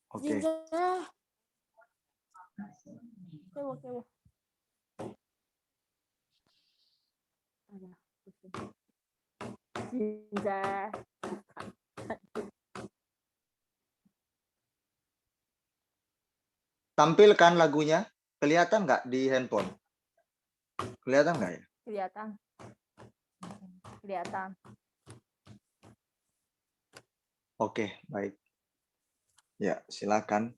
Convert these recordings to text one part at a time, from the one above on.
Oke. Tampilkan lagunya. Kelihatan nggak di handphone? Kelihatan nggak ya? Kelihatan. Kelihatan. Oke, baik. Ya, silakan.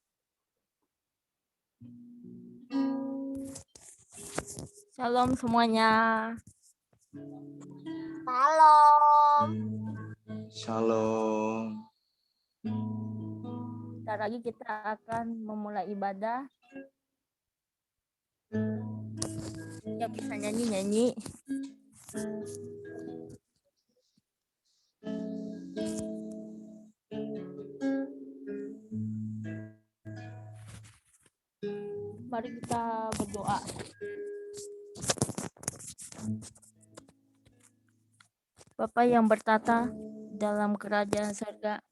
Shalom semuanya. Shalom. Shalom. Sebentar lagi kita akan memulai ibadah. Ya, bisa nyanyi-nyanyi. Mari kita berdoa. Bapa yang bertata dalam kerajaan surga,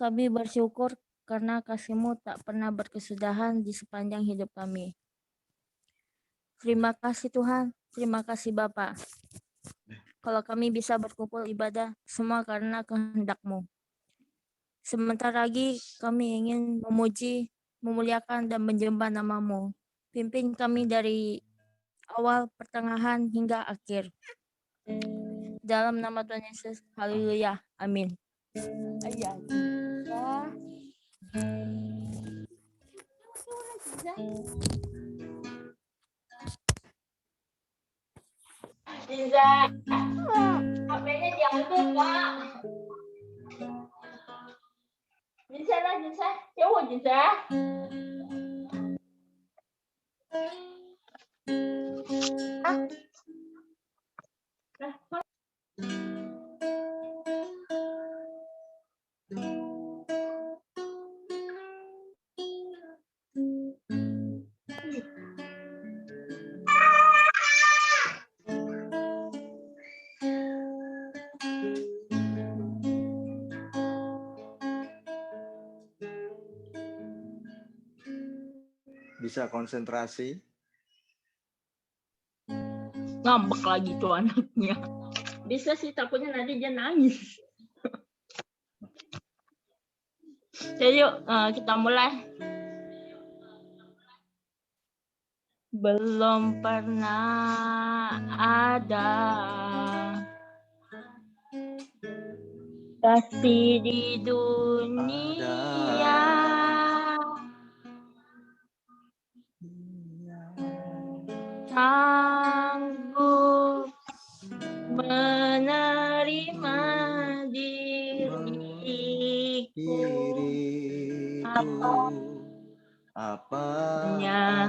kami bersyukur karena kasih-Mu tak pernah berkesudahan di sepanjang hidup kami. Terima kasih Tuhan, terima kasih Bapa. Kalau kami bisa berkumpul ibadah, semua karena kehendak-Mu. Sebentar lagi kami ingin memuji, memuliakan dan menyembah nama-Mu. Pimpin kami dari awal, pertengahan, hingga akhir. Dalam nama Tuhan Yesus, haleluya, amin. Ayah. Bisa. HP-nya diambil, Pak. Bisa lah, bisa. Coba bisa. Bisa konsentrasi. Ngambek lagi tuh anaknya. Bisa sih, takutnya nanti dia nangis. Jadi yuk, kita mulai. Belum pernah ada kasih di dunia sanggup menerima diriku apa adanya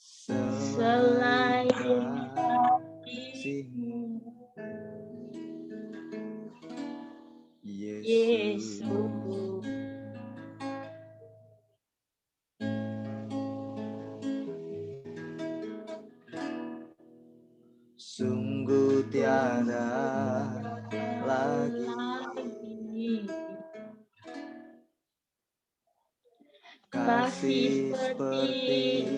selain kasih-Mu, Yesus. Sungguh tiada lagi kasih seperti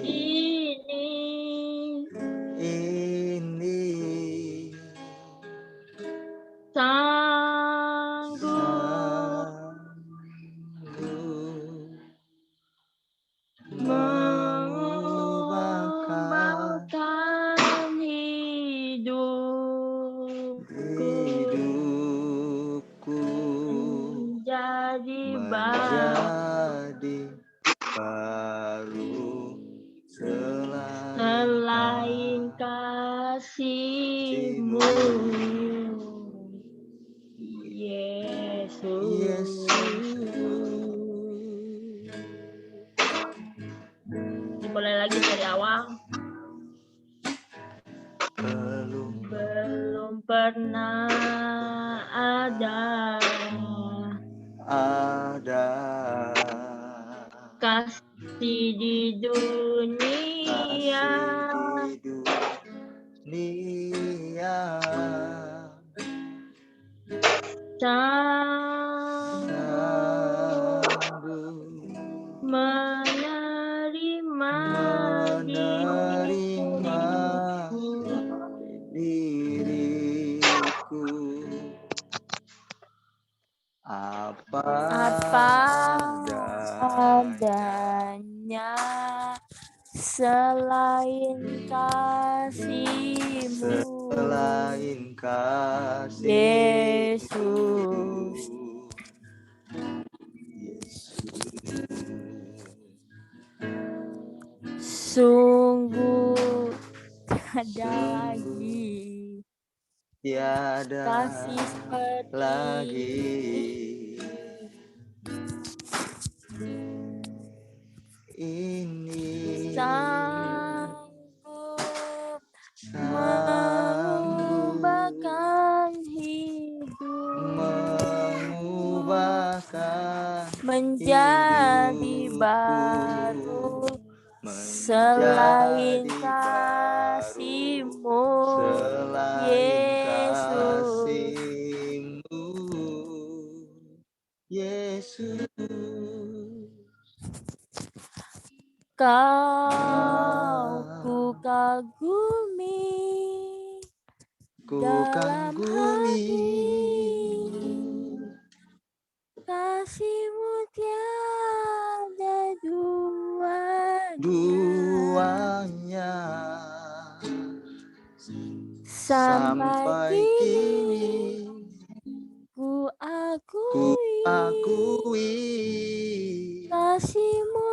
ini sanggup mengubahkan hidupku menjadi baru selain kasih-Mu, Yesus. Dimulai lagi dari awal. Belum pernah ada kasih di dunia apa adanya selain kasih-Mu, selain kasih Yesus. Sungguh tiada lagi tiada kasih seperti lagi ini sanggup sanggup mengubahkan hidup mengubahkan menjadi hidupku, baru menjadi selain baru kasih-Mu, selain Yesus. kasih-Mu, Yesus. Kau ku kagumi Ku dalam kagumi hati, kasih-Mu tiada duanya. Sampai kini ku akui kasih-Mu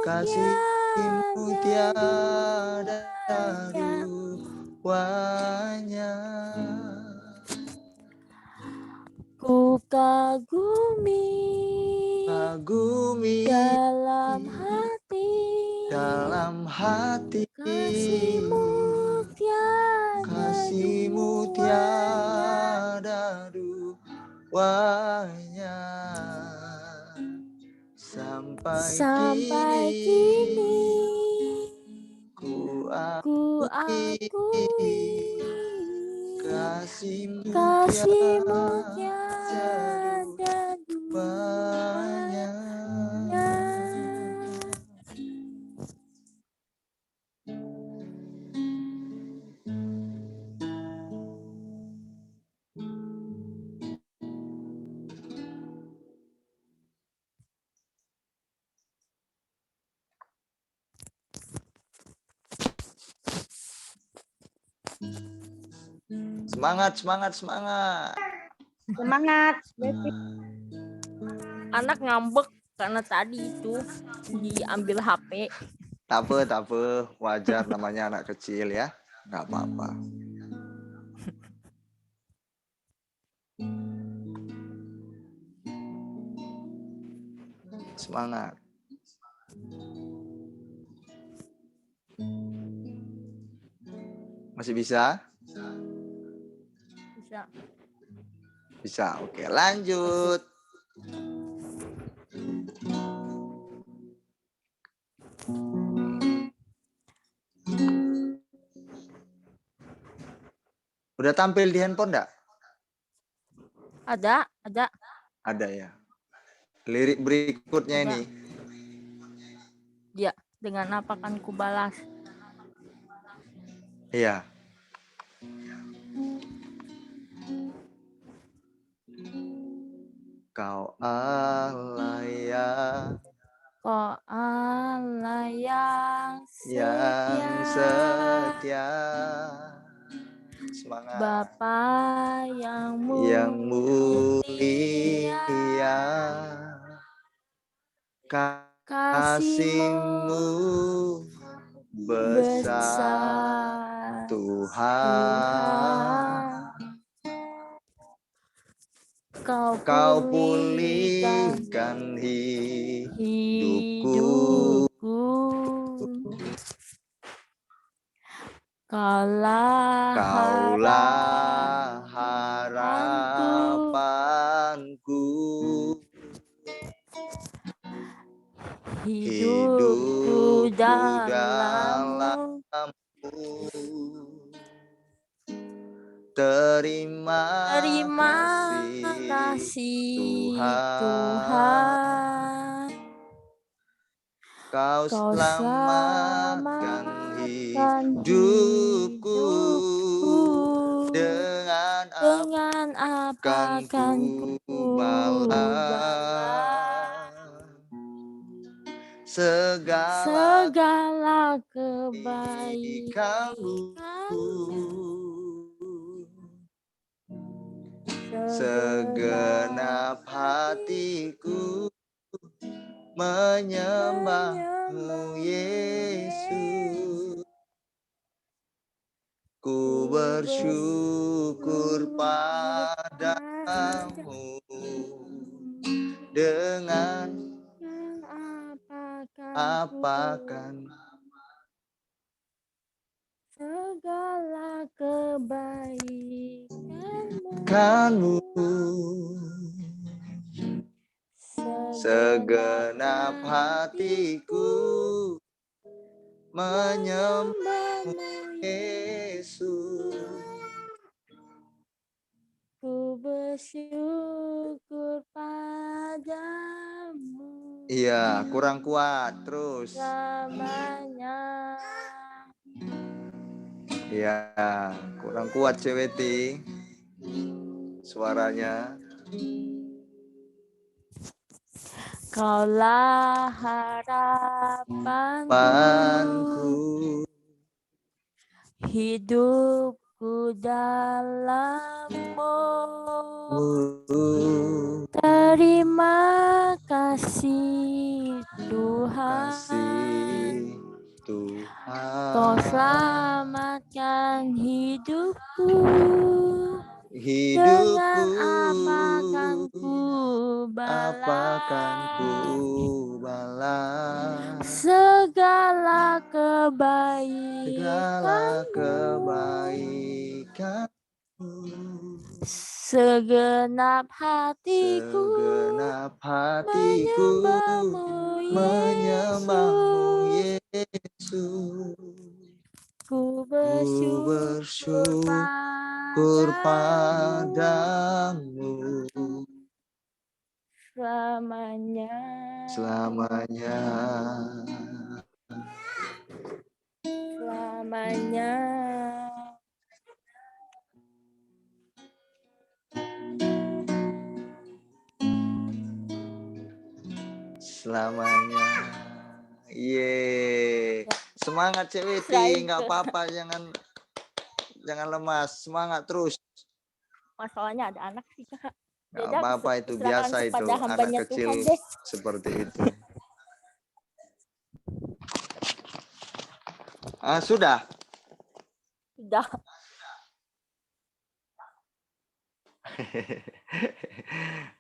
tiada duanya. duanya. Ku kagumi dalam hati, kasih-Mu tiada duanya. Sampai kini ku akui kasih-Mu tiada duanya. Semangat, semangat, semangat. Semangat. Anak ngambek karena tadi itu diambil HP. Tak apa, wajar namanya anak kecil ya, nggak apa-apa. Semangat. Masih bisa? Bisa. Bisa, oke lanjut. Udah tampil di handphone enggak? Ada. Ada ya. Lirik berikutnya Ada. ini. Ya, dengan apa kan ku balas? Iya. Kau Allah Kau Allah yang setia. Semangat. Bapa yang mulia, kasih-Mu besar Tuhan. Kau pulihkan hidupku. Kaulah harapanku. Hidupku dalam-Mu. Terima kasih Tuhan. Kau selamatkan hidupku. Dengan apa kan ku segala kebaikanmu, segenap hatiku menyembahmu Yesus. Ku bersyukur padamu dengan apakan segala kebaikanmu, segenap hatiku menyembahmu Yesus. Ku bersyukur padamu. Iya, kurang kuat terus. Selamanya. Iya, kurang kuat CWT suaranya. Kaulah harapanku, hidupku dalam-Mu. Terima kasih Tuhan, Kau selamatkan hidupku. Dengan apakan ku balas segala kebaikan, segenap hatiku menyembahmu Yesus. Ku bersyukur padamu selamanya. Selamanya. Ye. Semangat CWT, nggak apa-apa, jangan lemas, semangat terus. Masalahnya ada anak sih Kak. Nggak apa-apa, itu biasa itu, anak kecil seperti itu. Sudah.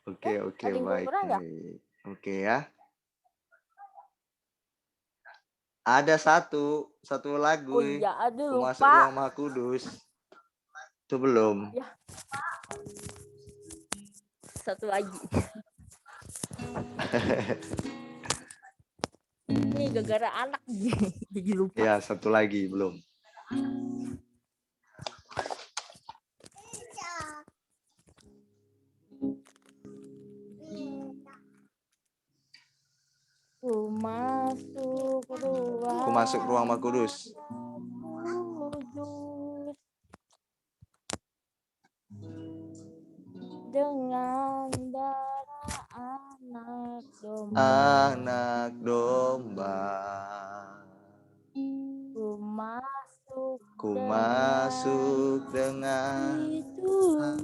Oke, baik. Oke ya. Ada satu lagu. Oh iya, aduh Ku lupa. Masuk Ruang Maha Kudus. Itu belum. Ya. Satu lagi. Ini gara-gara anak jadi lupa. Ya, satu lagi belum. Ku masuk Ruang Maha Kudus. Dengan darah anak domba. Ku masuk dengan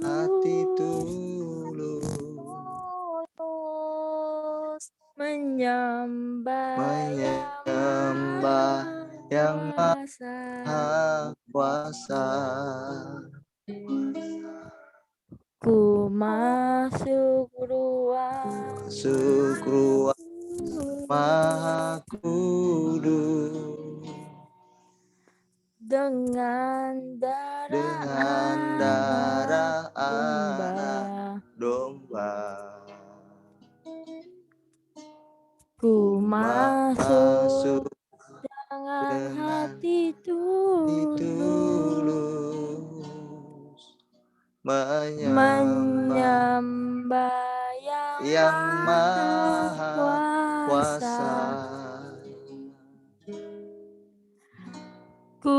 hati tulus menyembah yang Maha Kuasa. Ku masuk ruang Maha Kudus dengan darah anak domba. Ku masuk dengan hati tulus menyembah yang Maha Kuasa. Ku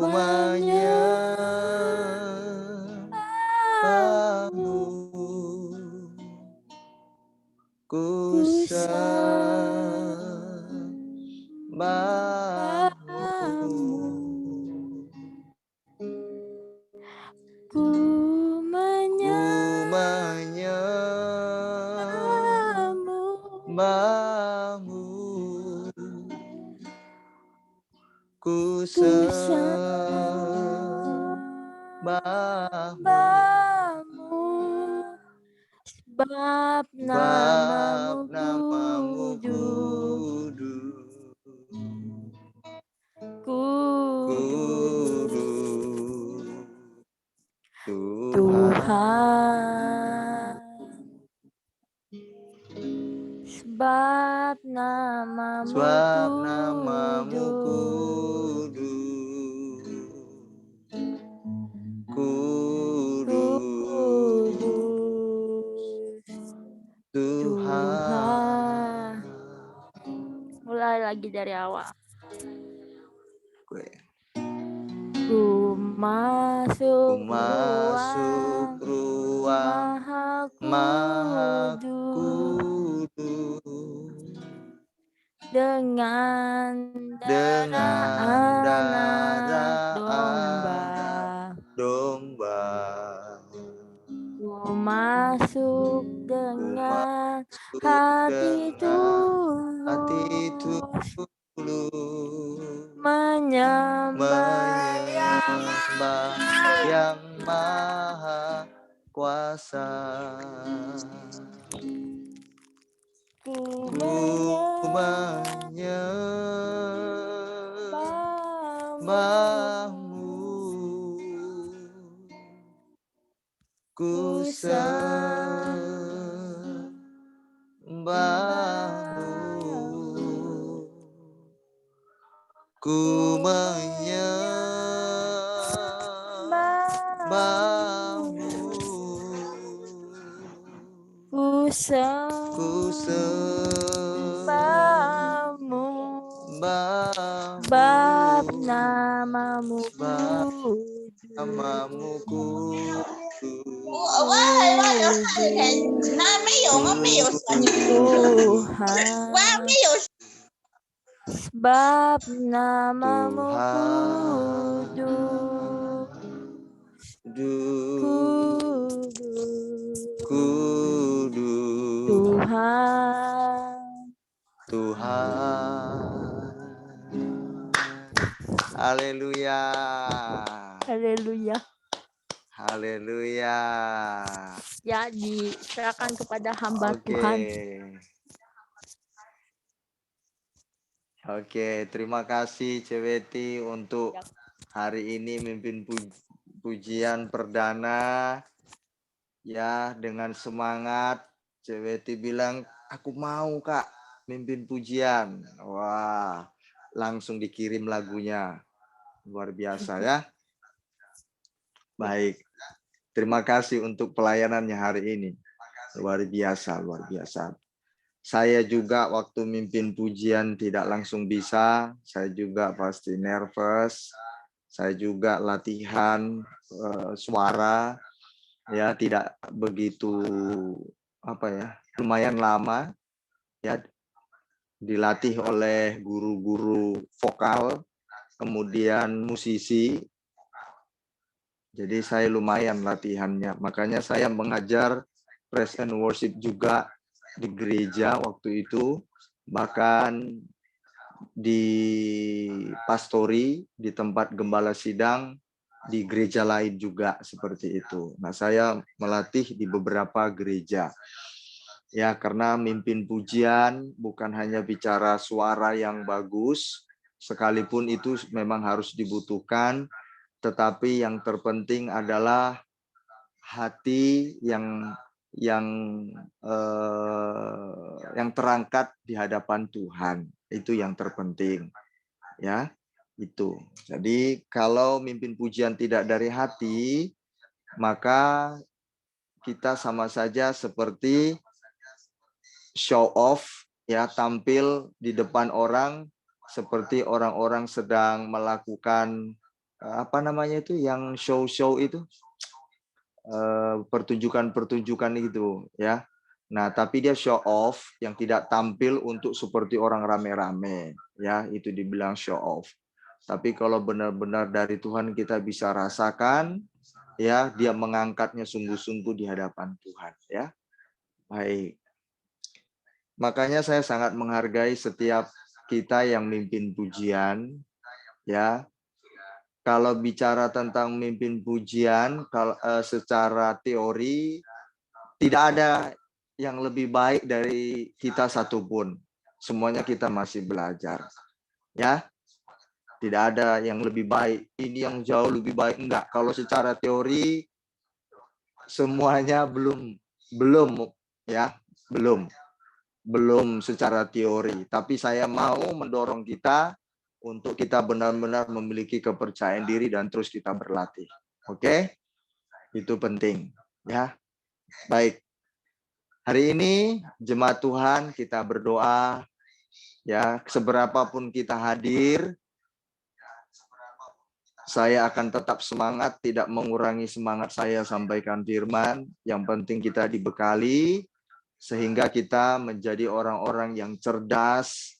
menyembahmu, ku Ku menyembahmu, ku sembahmu, sebab bab namamu namamu kudus, kudus, Tuhan, sebab namamu sebab namamu kudus, kudus, Tuhan. Mulai lagi dari awal. Gue. Ku Ku masuk masuk ruang Maha Maha Kudus Kudus dengan dengan anak domba. domba. Ku masuk Ku dengan masuk hati dengan hati tulus, tulus, menyembah menyembah yang maha kuasa. Ku Ku menyembahmu, ku sembahmu, ku menyembahmu, Ku ku sembahmu, sembahmu, bab namamu sebab kudus, namamu kudus, Tuhan, sebab namamu kudus, kudus, kudus, Tuhan. Tuhan. Haleluya. Haleluya. Haleluya. Ya, diserahkan kepada hamba Oke. Tuhan. Oke, terima kasih Ceweti untuk Ya. hari ini mimpin pujian perdana. Ya, dengan semangat Ceweti bilang, aku mau Kak mimpin pujian. Wah, langsung dikirim lagunya. Luar biasa ya. Baik. Terima kasih untuk pelayanannya hari ini. Luar biasa, luar biasa. Saya juga waktu mimpin pujian tidak langsung bisa. Saya juga pasti nervous. Saya juga latihan suara. Ya, tidak begitu lumayan lama. Ya, dilatih oleh guru-guru vokal, kemudian musisi. Jadi saya lumayan latihannya. Makanya saya mengajar praise and worship juga di gereja waktu itu, bahkan di pastori, di tempat gembala sidang, di gereja lain juga seperti itu. Nah, saya melatih di beberapa gereja. Ya, karena mimpin pujian bukan hanya bicara suara yang bagus, sekalipun itu memang harus dibutuhkan, tetapi yang terpenting adalah hati yang terangkat di hadapan Tuhan. Itu yang terpenting. Ya, itu. Jadi kalau mimpin pujian tidak dari hati, maka kita sama saja seperti show off, ya, tampil di depan orang seperti orang-orang sedang melakukan apa namanya itu yang show-show itu, pertunjukan-pertunjukan itu, ya. Nah, tapi dia show off yang tidak tampil untuk seperti orang rame-rame, ya, itu dibilang show off. Tapi kalau benar-benar dari Tuhan kita bisa rasakan, ya, dia mengangkatnya sungguh-sungguh di hadapan Tuhan, ya. Baik. Makanya saya sangat menghargai setiap kita yang mimpin pujian, ya. Kalau bicara tentang mimpin pujian, kalau secara teori tidak ada yang lebih baik dari kita satupun. Semuanya kita masih belajar. Ya, tidak ada yang lebih baik. Ini yang jauh lebih baik, enggak. Kalau secara teori semuanya belum ya, belum secara teori. Tapi saya mau mendorong kita untuk kita benar-benar memiliki kepercayaan diri dan terus kita berlatih. Oke? Itu penting, ya. Baik. Hari ini jemaat Tuhan kita berdoa, ya, seberapapun kita hadir, saya akan tetap semangat, tidak mengurangi semangat saya sampaikan firman. Yang penting kita dibekali sehingga kita menjadi orang-orang yang cerdas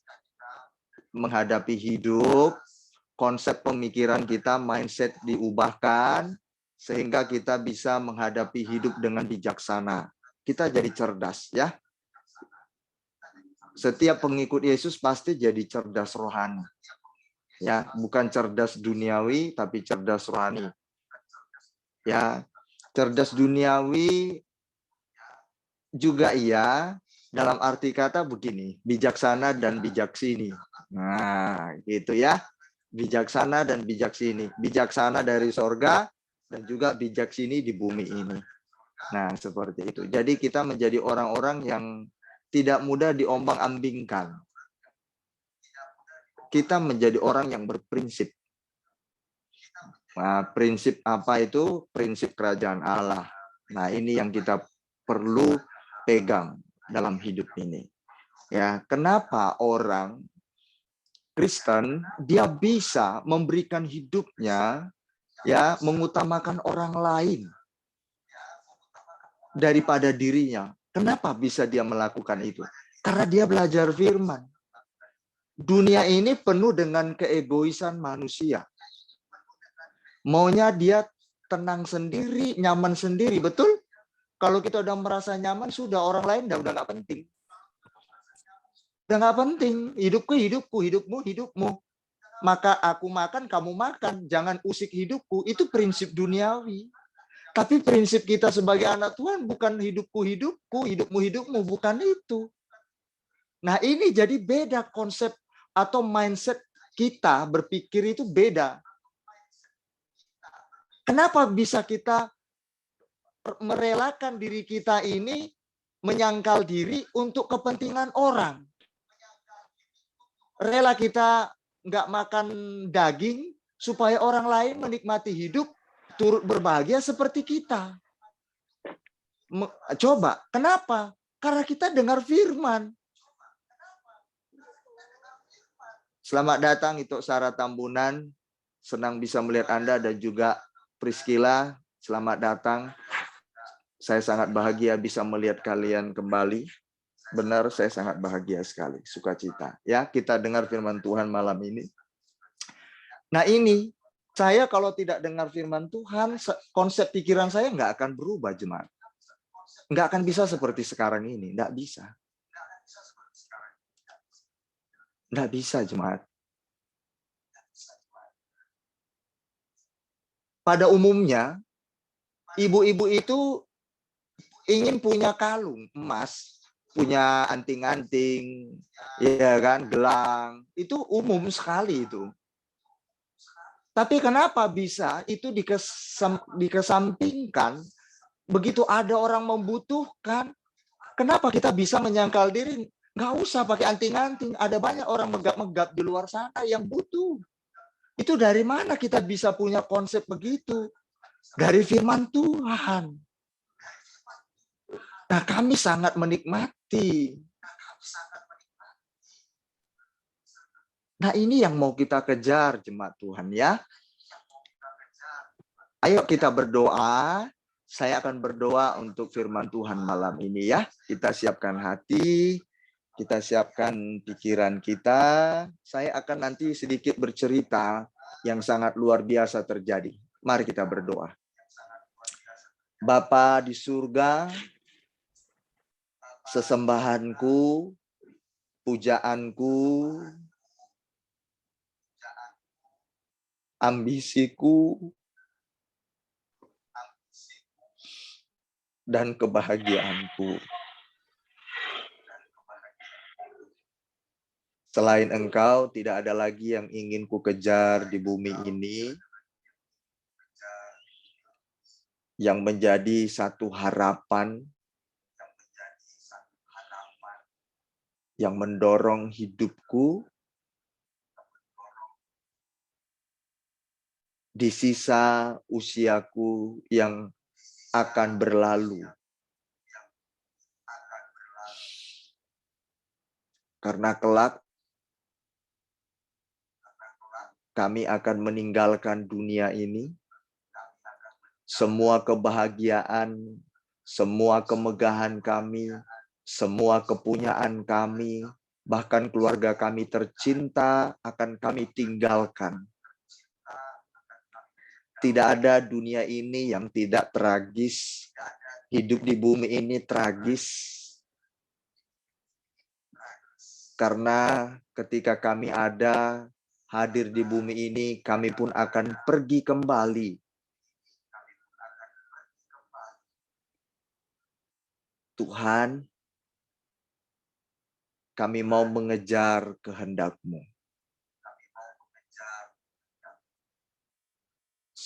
menghadapi hidup, konsep pemikiran kita, mindset diubahkan sehingga kita bisa menghadapi hidup dengan bijaksana. Kita jadi cerdas, ya. Setiap pengikut Yesus pasti jadi cerdas rohani. Ya, bukan cerdas duniawi tapi cerdas rohani. Ya, cerdas duniawi juga iya, dalam arti kata begini, bijaksana dan bijaksini. Nah, gitu ya. Bijaksana dan bijaksini. Bijaksana dari sorga dan juga bijaksini di bumi ini. Nah, seperti itu. Jadi kita menjadi orang-orang yang tidak mudah diombang-ambingkan. Kita menjadi orang yang berprinsip. Nah, prinsip apa itu? Prinsip kerajaan Allah. Nah, ini yang kita perlu pegang dalam hidup ini. Ya, kenapa orang Kristen dia bisa memberikan hidupnya, ya, mengutamakan orang lain daripada dirinya? Kenapa bisa dia melakukan itu? Karena dia belajar firman. Dunia ini penuh dengan keegoisan manusia. Maunya dia tenang sendiri, nyaman sendiri, betul? Kalau kita udah merasa nyaman, sudah orang lain udah nggak penting. Udah nggak penting. Hidupku, hidupku, hidupmu, hidupmu. Maka aku makan, kamu makan. Jangan usik hidupku. Itu prinsip duniawi. Tapi prinsip kita sebagai anak Tuhan bukan hidupku, hidupku, hidupmu, hidupmu. Bukan itu. Nah, ini jadi beda konsep atau mindset kita berpikir itu beda. Kenapa bisa kita merelakan diri kita ini menyangkal diri untuk kepentingan orang? Rela kita nggak makan daging supaya orang lain menikmati hidup turut berbahagia seperti kita. Coba, kenapa? Karena kita dengar firman. Selamat datang itu Sarah Tambunan. Senang bisa melihat Anda dan juga Priscilla. Selamat datang. Saya sangat bahagia bisa melihat kalian kembali. Benar, saya sangat bahagia sekali. Sukacita. Ya, kita dengar firman Tuhan malam ini. Nah ini, saya kalau tidak dengar firman Tuhan, konsep pikiran saya nggak akan berubah, jemaat. Nggak akan bisa seperti sekarang ini. Nggak bisa. Nggak bisa, jemaat. Pada umumnya, ibu-ibu itu ingin punya kalung emas, punya anting-anting, ya kan, gelang. Itu umum sekali itu. Tapi kenapa bisa itu dikesampingkan begitu ada orang membutuhkan? Kenapa kita bisa menyangkal diri? Nggak usah pakai anting-anting. Ada banyak orang megap-megap di luar sana yang butuh. Itu dari mana kita bisa punya konsep begitu? Dari firman Tuhan. Nah, kami sangat menikmati. Nah, ini yang mau kita kejar, jemaat Tuhan, ya. Ayo kita berdoa saya akan berdoa untuk firman Tuhan malam ini ya. Kita siapkan hati, kita siapkan pikiran kita. Saya akan nanti sedikit bercerita yang sangat luar biasa terjadi. Mari kita berdoa. Bapa di surga, sesembahanku, pujaanku, ambisiku, dan kebahagiaanku. Selain Engkau, tidak ada lagi yang ingin ku kejar di bumi ini yang menjadi satu harapan yang mendorong hidupku di sisa usiaku yang akan berlalu. Karena kelak kami akan meninggalkan dunia ini. Semua kebahagiaan, semua kemegahan kami, semua kepunyaan kami, bahkan keluarga kami tercinta akan kami tinggalkan. Tidak ada dunia ini yang tidak tragis. Hidup di bumi ini tragis. Karena ketika kami ada, hadir di bumi ini, kami pun akan pergi kembali. Tuhan, kami mau mengejar kehendak-Mu.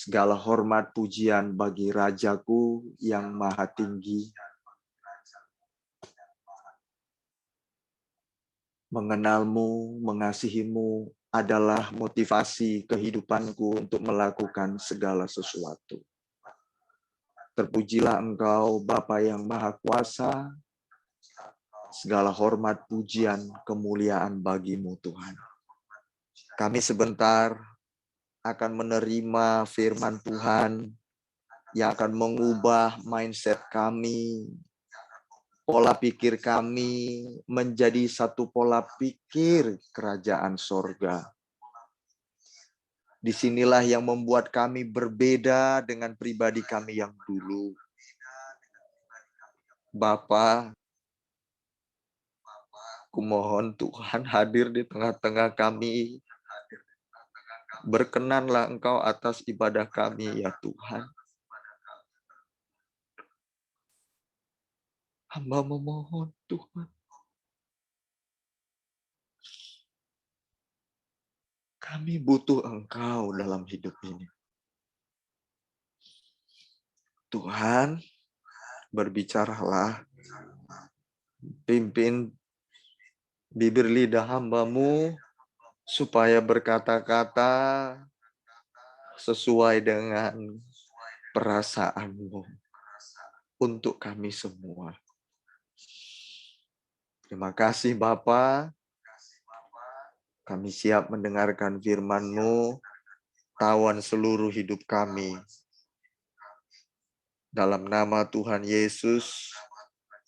Segala hormat pujian bagi Rajaku yang maha tinggi. Mengenal-Mu, mengasihi-Mu adalah motivasi kehidupanku untuk melakukan segala sesuatu. Terpujilah Engkau, Bapa yang Maha Kuasa. Segala hormat, pujian, kemuliaan bagi-Mu, Tuhan. Kami sebentar akan menerima firman Tuhan yang akan mengubah mindset kami, pola pikir kami menjadi satu pola pikir kerajaan sorga. Disinilah yang membuat kami berbeda dengan pribadi kami yang dulu. Bapa, kumohon Tuhan hadir di tengah-tengah kami. Berkenanlah Engkau atas ibadah kami ya Tuhan. Hamba memohon Tuhan. Kami butuh Engkau dalam hidup ini. Tuhan, berbicaralah. Pimpin bibir lidah hamba-Mu supaya berkata-kata sesuai dengan perasaan-Mu untuk kami semua. Terima kasih Bapa. Kami siap mendengarkan firman-Mu, tawan seluruh hidup kami. Dalam nama Tuhan Yesus,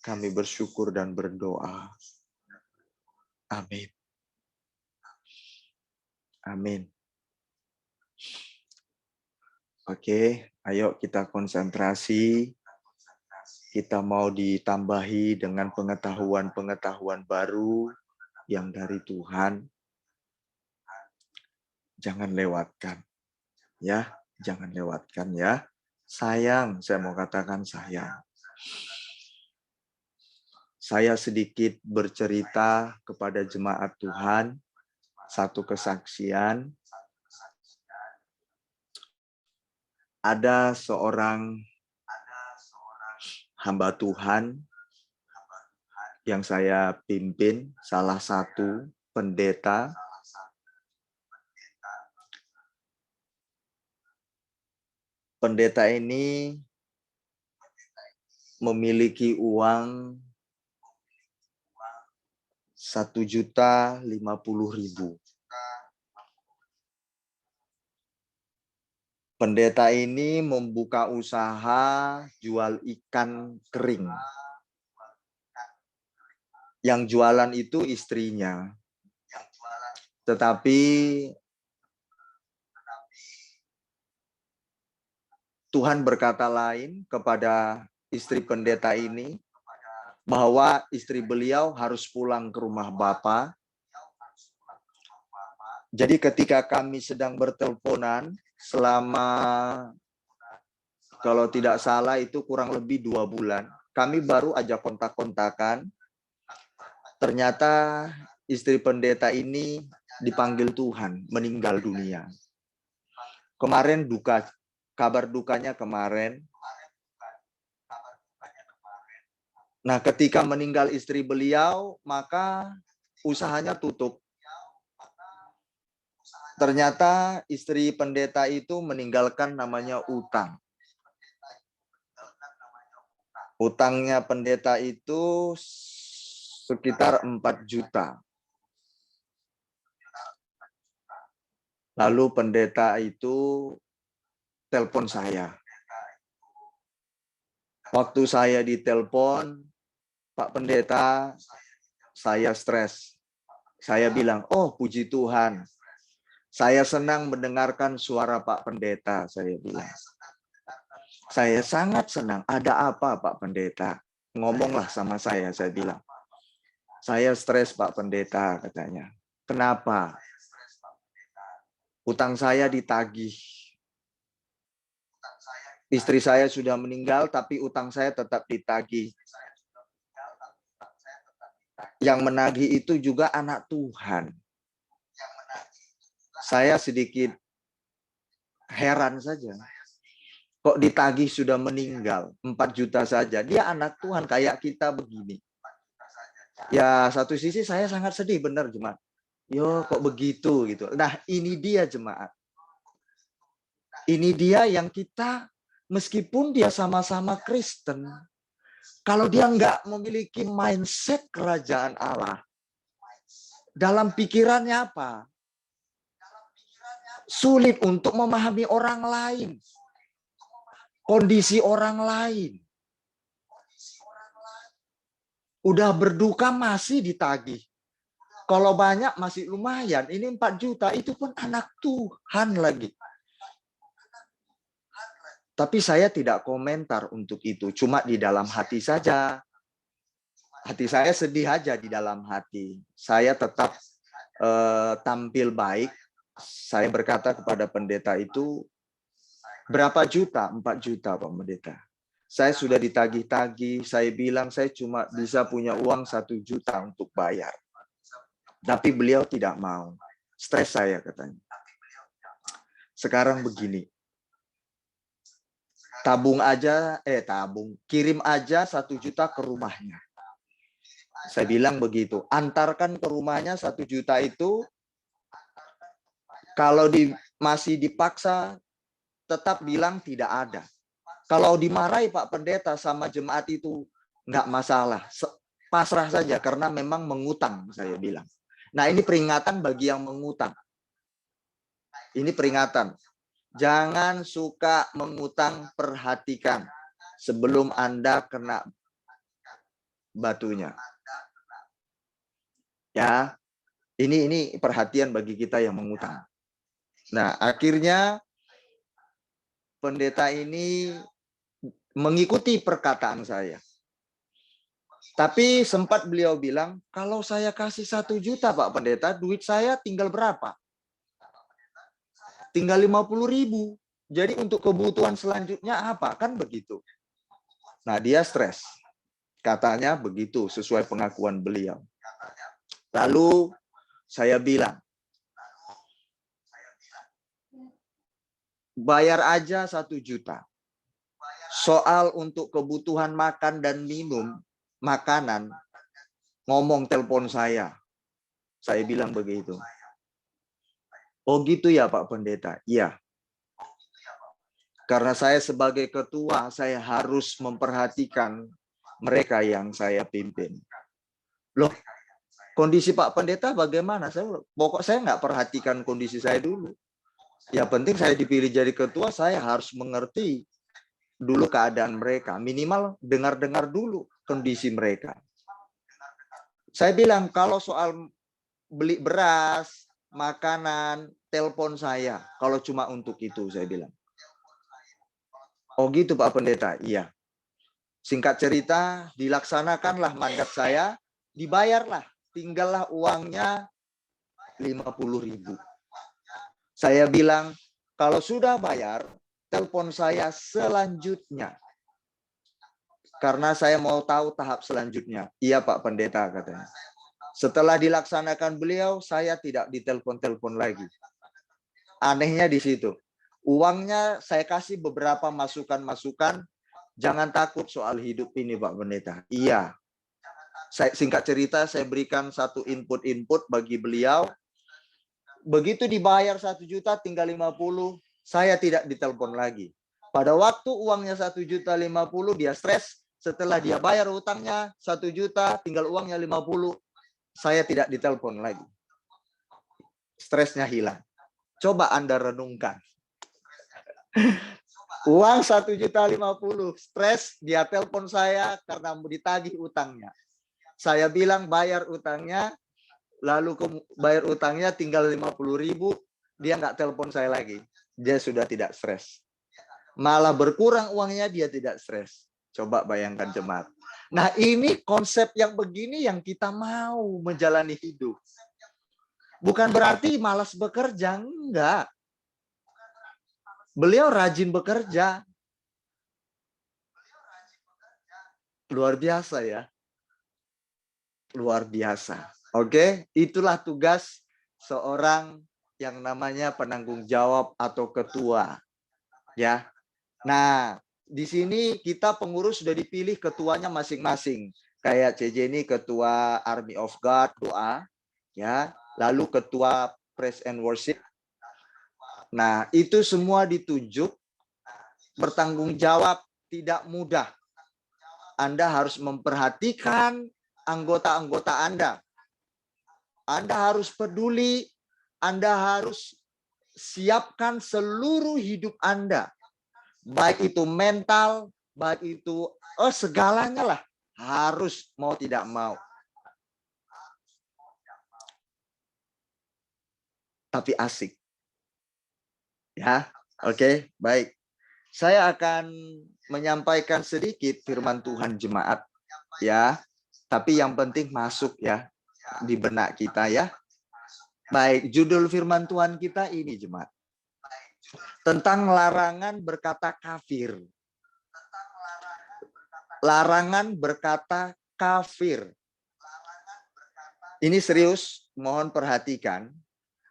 kami bersyukur dan berdoa. Amin. Amin. Oke, ayo kita konsentrasi. Kita mau ditambahi dengan pengetahuan-pengetahuan baru yang dari Tuhan. Jangan lewatkan. Ya, jangan lewatkan ya. Sayang, saya mau katakan sayang. Saya sedikit bercerita kepada jemaat Tuhan, satu kesaksian. Ada seorang hamba Tuhan yang saya pimpin, salah satu pendeta. Pendeta ini memiliki uang 1.050.000. pendeta ini membuka usaha jual ikan kering. Yang jualan itu istrinya. Tetapi Tuhan berkata lain kepada istri pendeta ini, bahwa istri beliau harus pulang ke rumah Bapa. Jadi ketika kami sedang berteleponan selama, kalau tidak salah itu kurang lebih 2 bulan, kami baru aja kontak-kontakan. Ternyata istri pendeta ini dipanggil Tuhan, meninggal dunia. Kemarin kabar dukanya kemarin. Nah, ketika meninggal istri beliau, maka usahanya tutup. Ternyata istri pendeta itu meninggalkan namanya utang. Utangnya pendeta itu sekitar 4 juta. Lalu pendeta itu telepon saya. Waktu saya ditelepon, Pak Pendeta, saya stres. Saya bilang, oh puji Tuhan. Saya senang mendengarkan suara Pak Pendeta, saya bilang. Saya sangat senang. Ada apa Pak Pendeta? Ngomonglah sama saya bilang. Saya stres Pak Pendeta, katanya. Kenapa? Utang saya ditagih. Istri saya sudah meninggal, tapi utang saya tetap ditagih. Yang menagih itu juga anak Tuhan. Saya sedikit heran saja. Kok ditagih sudah meninggal, 4 juta saja. Dia anak Tuhan, kayak kita begini. Ya, satu sisi saya sangat sedih, benar jemaat. Yo, kok begitu gitu. Nah, ini dia jemaat. Ini dia yang kita, meskipun dia sama-sama Kristen, kalau dia nggak memiliki mindset kerajaan Allah, dalam pikirannya apa? Sulit untuk memahami orang lain, kondisi orang lain. Udah berduka masih ditagih. Kalau banyak masih lumayan. Ini 4 juta, itu pun anak Tuhan lagi. Tapi saya tidak komentar untuk itu, cuma di dalam hati saja. Hati saya sedih aja di dalam hati. Saya tetap tampil baik. Saya berkata kepada pendeta itu, berapa juta? 4 juta Pak Pendeta. Saya sudah ditagih-tagih, saya bilang saya cuma bisa punya uang 1 juta untuk bayar. Tapi beliau tidak mau. Stres saya katanya. Sekarang begini. Kirim aja 1 juta ke rumahnya. Saya bilang begitu, antarkan ke rumahnya 1 juta itu, kalau masih dipaksa, tetap bilang tidak ada. Kalau dimarahi Pak Pendeta sama jemaat itu, nggak masalah. Pasrah saja, karena memang mengutang, saya bilang. Nah, ini peringatan bagi yang mengutang. Ini peringatan. Jangan suka mengutang, perhatikan sebelum Anda kena batunya. Ya, ini perhatian bagi kita yang mengutang. Nah, akhirnya pendeta ini mengikuti perkataan saya. Tapi sempat beliau bilang, kalau saya kasih 1 juta Pak Pendeta, duit saya tinggal berapa? Tinggal 50.000. Jadi untuk kebutuhan selanjutnya apa? Kan begitu. Nah, dia stres. Katanya begitu, sesuai pengakuan beliau. Lalu saya bilang, bayar aja 1 juta. Soal untuk kebutuhan makan dan minum, makanan, ngomong telepon saya. Saya bilang begitu. Oh gitu ya Pak Pendeta? Iya. Karena saya sebagai ketua, saya harus memperhatikan mereka yang saya pimpin. Loh, kondisi Pak Pendeta bagaimana? Pokok saya nggak perhatikan kondisi saya dulu. Ya penting saya dipilih jadi ketua, saya harus mengerti dulu keadaan mereka. Minimal dengar-dengar dulu kondisi mereka. Saya bilang kalau soal beli beras, makanan, telepon saya. Kalau cuma untuk itu, saya bilang. Oh gitu Pak Pendeta, iya. Singkat cerita, dilaksanakanlah mandat saya, dibayarlah. Tinggallah uangnya 50.000. Saya bilang, kalau sudah bayar, telepon saya selanjutnya. Karena saya mau tahu tahap selanjutnya. Iya Pak Pendeta, katanya. Setelah dilaksanakan beliau, saya tidak ditelepon-telepon lagi. Anehnya di situ. Uangnya saya kasih beberapa masukan-masukan. Jangan takut soal hidup ini Pak Pendeta. Iya. Singkat cerita, saya berikan satu input-input bagi beliau. Begitu dibayar 1 juta tinggal 50, saya tidak ditelepon lagi. Pada waktu uangnya 1.050.000 dia stres, setelah dia bayar utangnya 1 juta tinggal uangnya 50, saya tidak ditelepon lagi. Stresnya hilang. Coba Anda renungkan. Uang 1.050.000, stres dia telepon saya karena mau ditagih utangnya. Saya bilang bayar utangnya, lalu bayar utangnya tinggal 50.000, dia nggak telepon saya lagi. Dia sudah tidak stres. Malah berkurang uangnya, dia tidak stres. Coba bayangkan jemaat. Nah ini konsep yang begini yang kita mau menjalani hidup. Bukan berarti malas bekerja, enggak. Beliau rajin bekerja. Luar biasa ya. Luar biasa. Oke, itulah tugas seorang yang namanya penanggung jawab atau ketua. Ya. Nah, di sini kita pengurus sudah dipilih ketuanya masing-masing. Kayak CJ ini ketua Army of God, doa, ya. Lalu ketua Praise and Worship. Nah, itu semua ditunjuk, bertanggung jawab, tidak mudah. Anda harus memperhatikan anggota-anggota Anda. Anda harus peduli, Anda harus siapkan seluruh hidup Anda. Baik itu mental, baik itu segalanya lah. Harus mau tidak mau. Tapi asik. Ya, oke, baik. Saya akan menyampaikan sedikit firman Tuhan jemaat. Ya, tapi yang penting masuk ya di benak kita ya. Baik, judul firman Tuhan kita ini jemaat. Tentang larangan berkata kafir. Larangan berkata kafir. Ini serius, mohon perhatikan.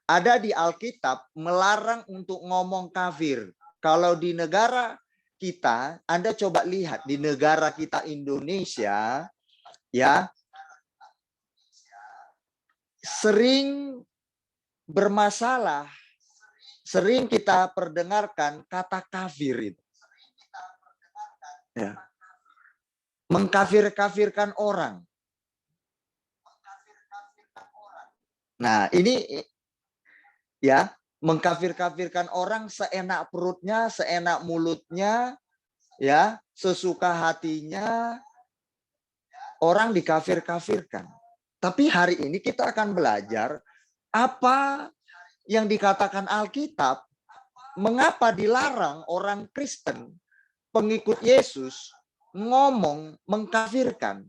Ada di Alkitab melarang untuk ngomong kafir. Kalau di negara kita, Anda coba lihat di negara kita Indonesia, ya, sering bermasalah, sering kita perdengarkan kata kafir itu. Ya. Mengkafir-kafirkan orang. Nah, ini ya, mengkafir-kafirkan orang seenak perutnya, seenak mulutnya, ya, sesuka hatinya, orang dikafir-kafirkan. Tapi hari ini kita akan belajar apa yang dikatakan Alkitab, mengapa dilarang orang Kristen, pengikut Yesus, ngomong mengkafirkan.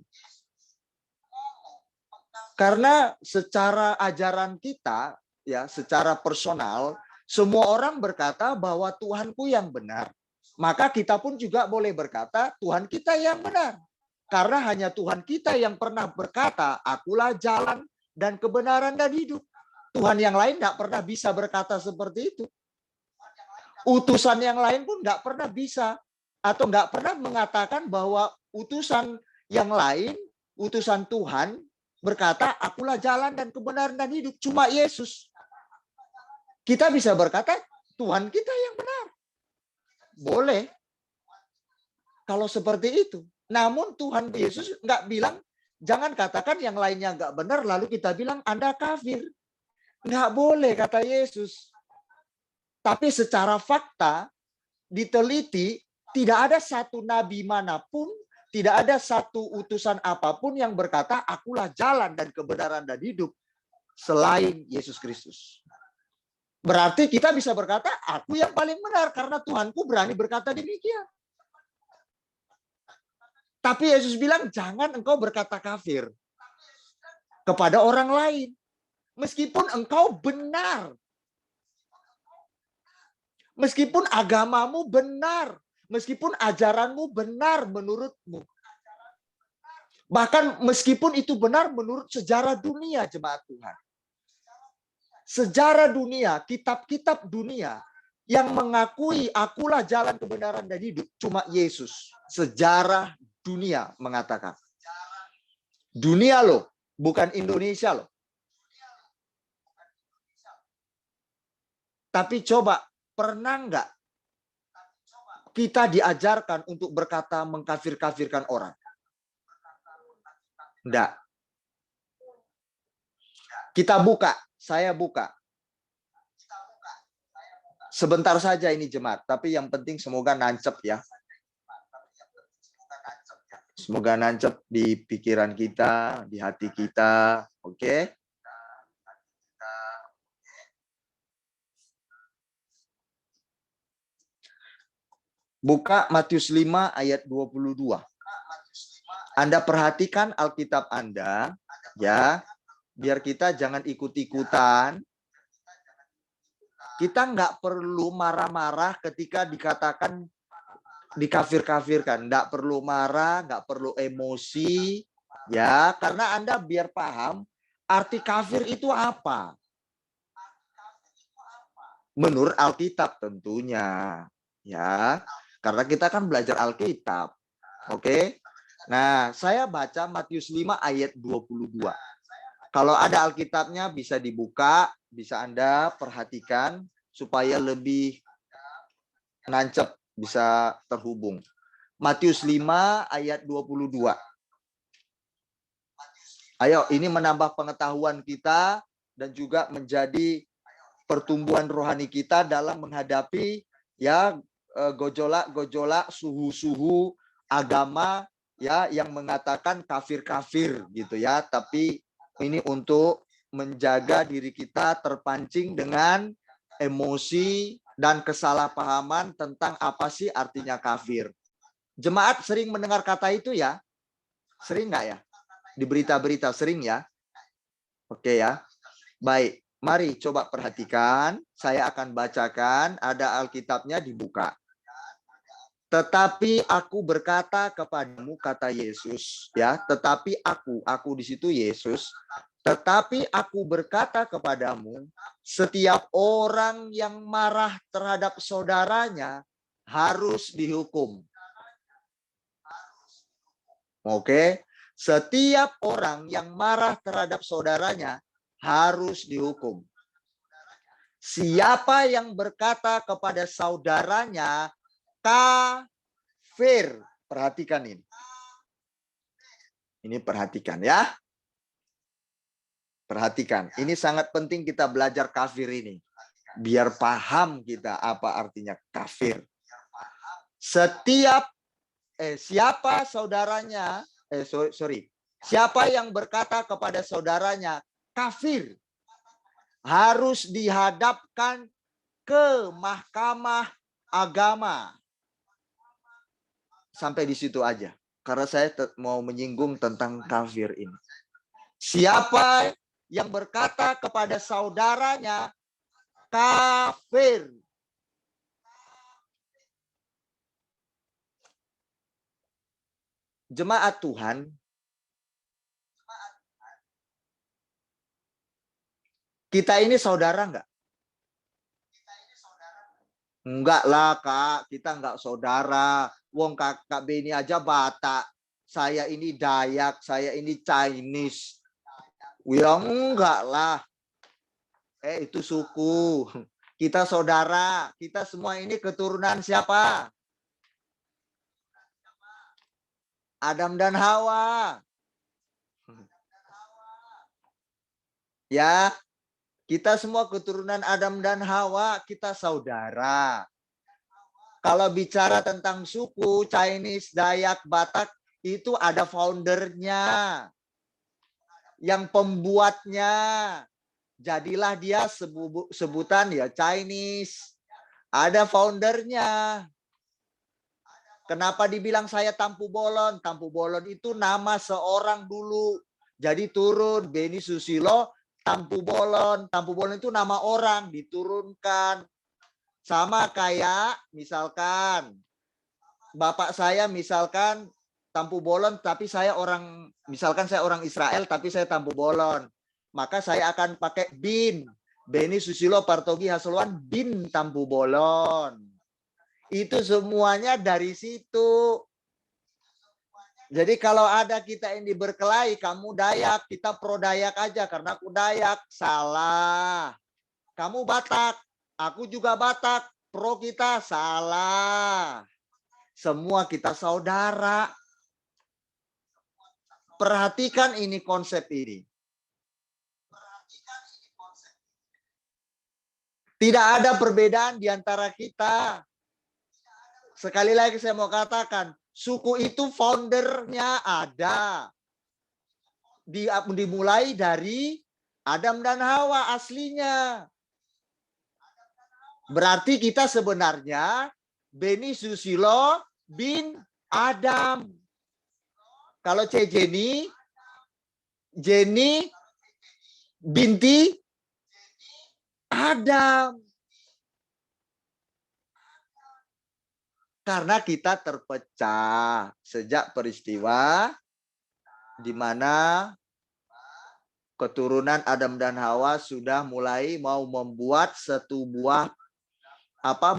Karena secara ajaran kita, ya, secara personal, semua orang berkata bahwa Tuhanku yang benar. Maka kita pun juga boleh berkata Tuhan kita yang benar. Karena hanya Tuhan kita yang pernah berkata, akulah jalan dan kebenaran dan hidup. Tuhan yang lain tidak pernah bisa berkata seperti itu. Utusan yang lain pun tidak pernah bisa. Atau nggak pernah mengatakan bahwa utusan yang lain, utusan Tuhan, berkata, akulah jalan dan kebenaran dan hidup. Cuma Yesus. Kita bisa berkata, Tuhan kita yang benar. Boleh. Kalau seperti itu. Namun Tuhan Yesus nggak bilang, jangan katakan yang lainnya nggak benar, lalu kita bilang Anda kafir. Nggak boleh, kata Yesus. Tapi secara fakta, diteliti, tidak ada satu nabi manapun, tidak ada satu utusan apapun yang berkata, akulah jalan dan kebenaran dan hidup selain Yesus Kristus. Berarti kita bisa berkata, aku yang paling benar karena Tuhanku berani berkata demikian. Tapi Yesus bilang, jangan engkau berkata kafir kepada orang lain. Meskipun engkau benar. Meskipun agamamu benar. Meskipun ajaranmu benar menurutmu. Bahkan meskipun itu benar menurut sejarah dunia, jemaat Tuhan. Sejarah dunia, kitab-kitab dunia yang mengakui akulah jalan kebenaran dan hidup cuma Yesus. Sejarah dunia mengatakan. Dunia loh, bukan Indonesia loh. Tapi coba, pernah nggak kita diajarkan untuk berkata mengkafir-kafirkan orang? Enggak. Kita buka, saya buka. Sebentar saja ini jemaat, tapi yang penting semoga nancep ya. Semoga nancep di pikiran kita, di hati kita, oke? Buka Matius 5 ayat 22. Anda perhatikan Alkitab Anda, ya, biar kita jangan ikut-ikutan. Kita nggak perlu marah-marah ketika dikatakan dikafir-kafirkan. Nggak perlu marah, nggak perlu emosi, ya, karena Anda biar paham arti kafir itu apa. Menurut Alkitab tentunya, ya, karena kita kan belajar Alkitab, oke? Nah, saya baca Matius 5 ayat 22. Kalau ada Alkitabnya bisa dibuka, bisa Anda perhatikan supaya lebih nancep, bisa terhubung. Matius 5 ayat 22. Ayo, ini menambah pengetahuan kita dan juga menjadi pertumbuhan rohani kita dalam menghadapi ya gojolak-gojolak suhu-suhu agama ya yang mengatakan kafir-kafir gitu ya, tapi ini untuk menjaga diri kita terpancing dengan emosi dan kesalahpahaman tentang apa sih artinya kafir. Jemaat sering mendengar kata itu ya? Sering nggak ya? Di berita-berita sering ya? Oke ya. Baik, mari coba perhatikan. Saya akan bacakan, ada Alkitabnya dibuka. Tetapi aku berkata kepadamu, kata Yesus, ya. Tetapi aku di situ Yesus. Tetapi aku berkata kepadamu, setiap orang yang marah terhadap saudaranya harus dihukum. Oke, setiap orang yang marah terhadap saudaranya harus dihukum. Siapa yang berkata kepada saudaranya kafir, perhatikan ini. Ini perhatikan ya. Perhatikan, ini sangat penting kita belajar kafir ini. Biar paham kita apa artinya kafir. Siapa saudaranya, siapa yang berkata kepada saudaranya kafir, harus dihadapkan ke mahkamah agama. Sampai di situ aja. Karena saya mau menyinggung tentang kafir ini. Siapa yang berkata kepada saudaranya kafir, jemaat Tuhan, kita ini saudara enggak? Enggak lah Kak, kita enggak saudara. Wong Kakak Beni aja Batak. Saya ini Dayak, saya ini Chinese. Ya enggak lah. Itu suku. Kita saudara. Kita semua ini keturunan siapa? Adam dan Hawa. Ya. Kita semua keturunan Adam dan Hawa, kita saudara. Kalau bicara tentang suku, Chinese, Dayak, Batak, itu ada foundernya. Yang pembuatnya. Jadilah dia sebutan ya Chinese. Ada foundernya. Kenapa dibilang saya Tampu Bolon? Tampu Bolon itu nama seorang dulu. Jadi turun Beni Susilo, Tampu Bolon. Tampu Bolon itu nama orang diturunkan. Sama kayak misalkan bapak saya misalkan Tampu Bolon, tapi saya orang, misalkan saya orang Israel, tapi saya Tampu Bolon. Maka saya akan pakai bin. Beni Susilo Partogi Hasiluan bin Tampu Bolon. Itu semuanya dari situ. Jadi kalau ada kita ini berkelahi, kamu Dayak, kita pro Dayak aja karena aku Dayak. Salah. Kamu Batak, aku juga Batak. Pro kita salah. Semua kita saudara. Perhatikan ini konsep ini. Tidak ada perbedaan di antara kita. Sekali lagi saya mau katakan, suku itu foundernya ada. Dimulai dari Adam dan Hawa aslinya. Berarti kita sebenarnya Beni Susilo bin Adam. Kalau Jenny binti Adam. Karena kita terpecah sejak peristiwa di mana keturunan Adam dan Hawa sudah mulai mau membuat satu buah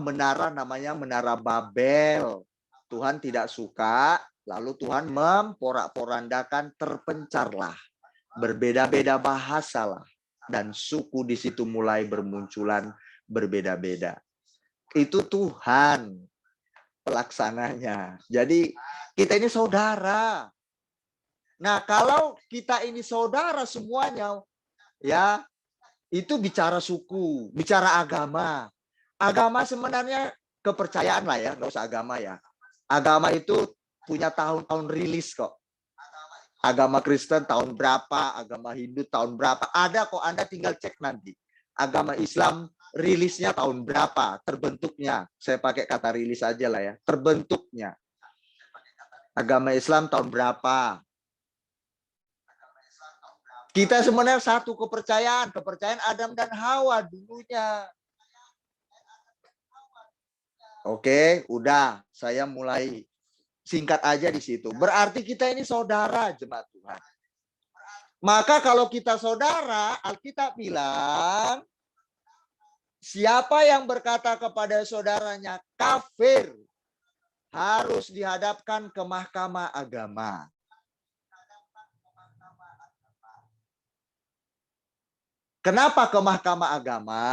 menara, namanya Menara Babel. Tuhan tidak suka, lalu Tuhan memporak-porandakan, terpencarlah. Berbeda-beda bahasa lah. Dan suku di situ mulai bermunculan berbeda-beda. Itu Tuhan pelaksananya. Jadi kita ini saudara. Nah, kalau kita ini saudara semuanya, ya, itu bicara suku, bicara agama. Agama sebenarnya kepercayaan lah ya, nggak usah agama ya. Agama itu punya tahun-tahun rilis kok. Agama Kristen tahun berapa, agama Hindu tahun berapa, ada kok, Anda tinggal cek nanti. Agama Islam rilisnya tahun berapa, terbentuknya. Saya pakai kata rilis aja lah ya, terbentuknya. Agama Islam tahun berapa. Kita sebenarnya satu kepercayaan Adam dan Hawa dulunya. Oke, udah, saya mulai singkat aja di situ. Berarti kita ini saudara, jemaat Tuhan. Maka kalau kita saudara, Alkitab bilang, siapa yang berkata kepada saudaranya kafir harus dihadapkan ke mahkamah agama. Kenapa ke mahkamah agama?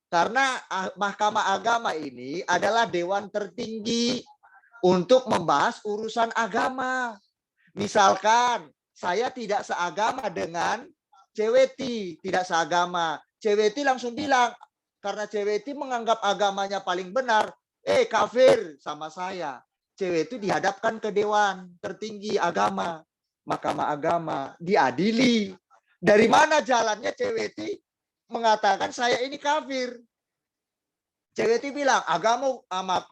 Karena mahkamah agama ini adalah dewan tertinggi untuk membahas urusan agama. Misalkan saya tidak seagama dengan Ceweti, tidak seagama. Ceweti langsung bilang, karena Ceweti menganggap agamanya paling benar, kafir sama saya. Ceweti dihadapkan ke dewan tertinggi agama, mahkamah agama, diadili. Dari mana jalannya Ceweti mengatakan saya ini kafir? Ceweti bilang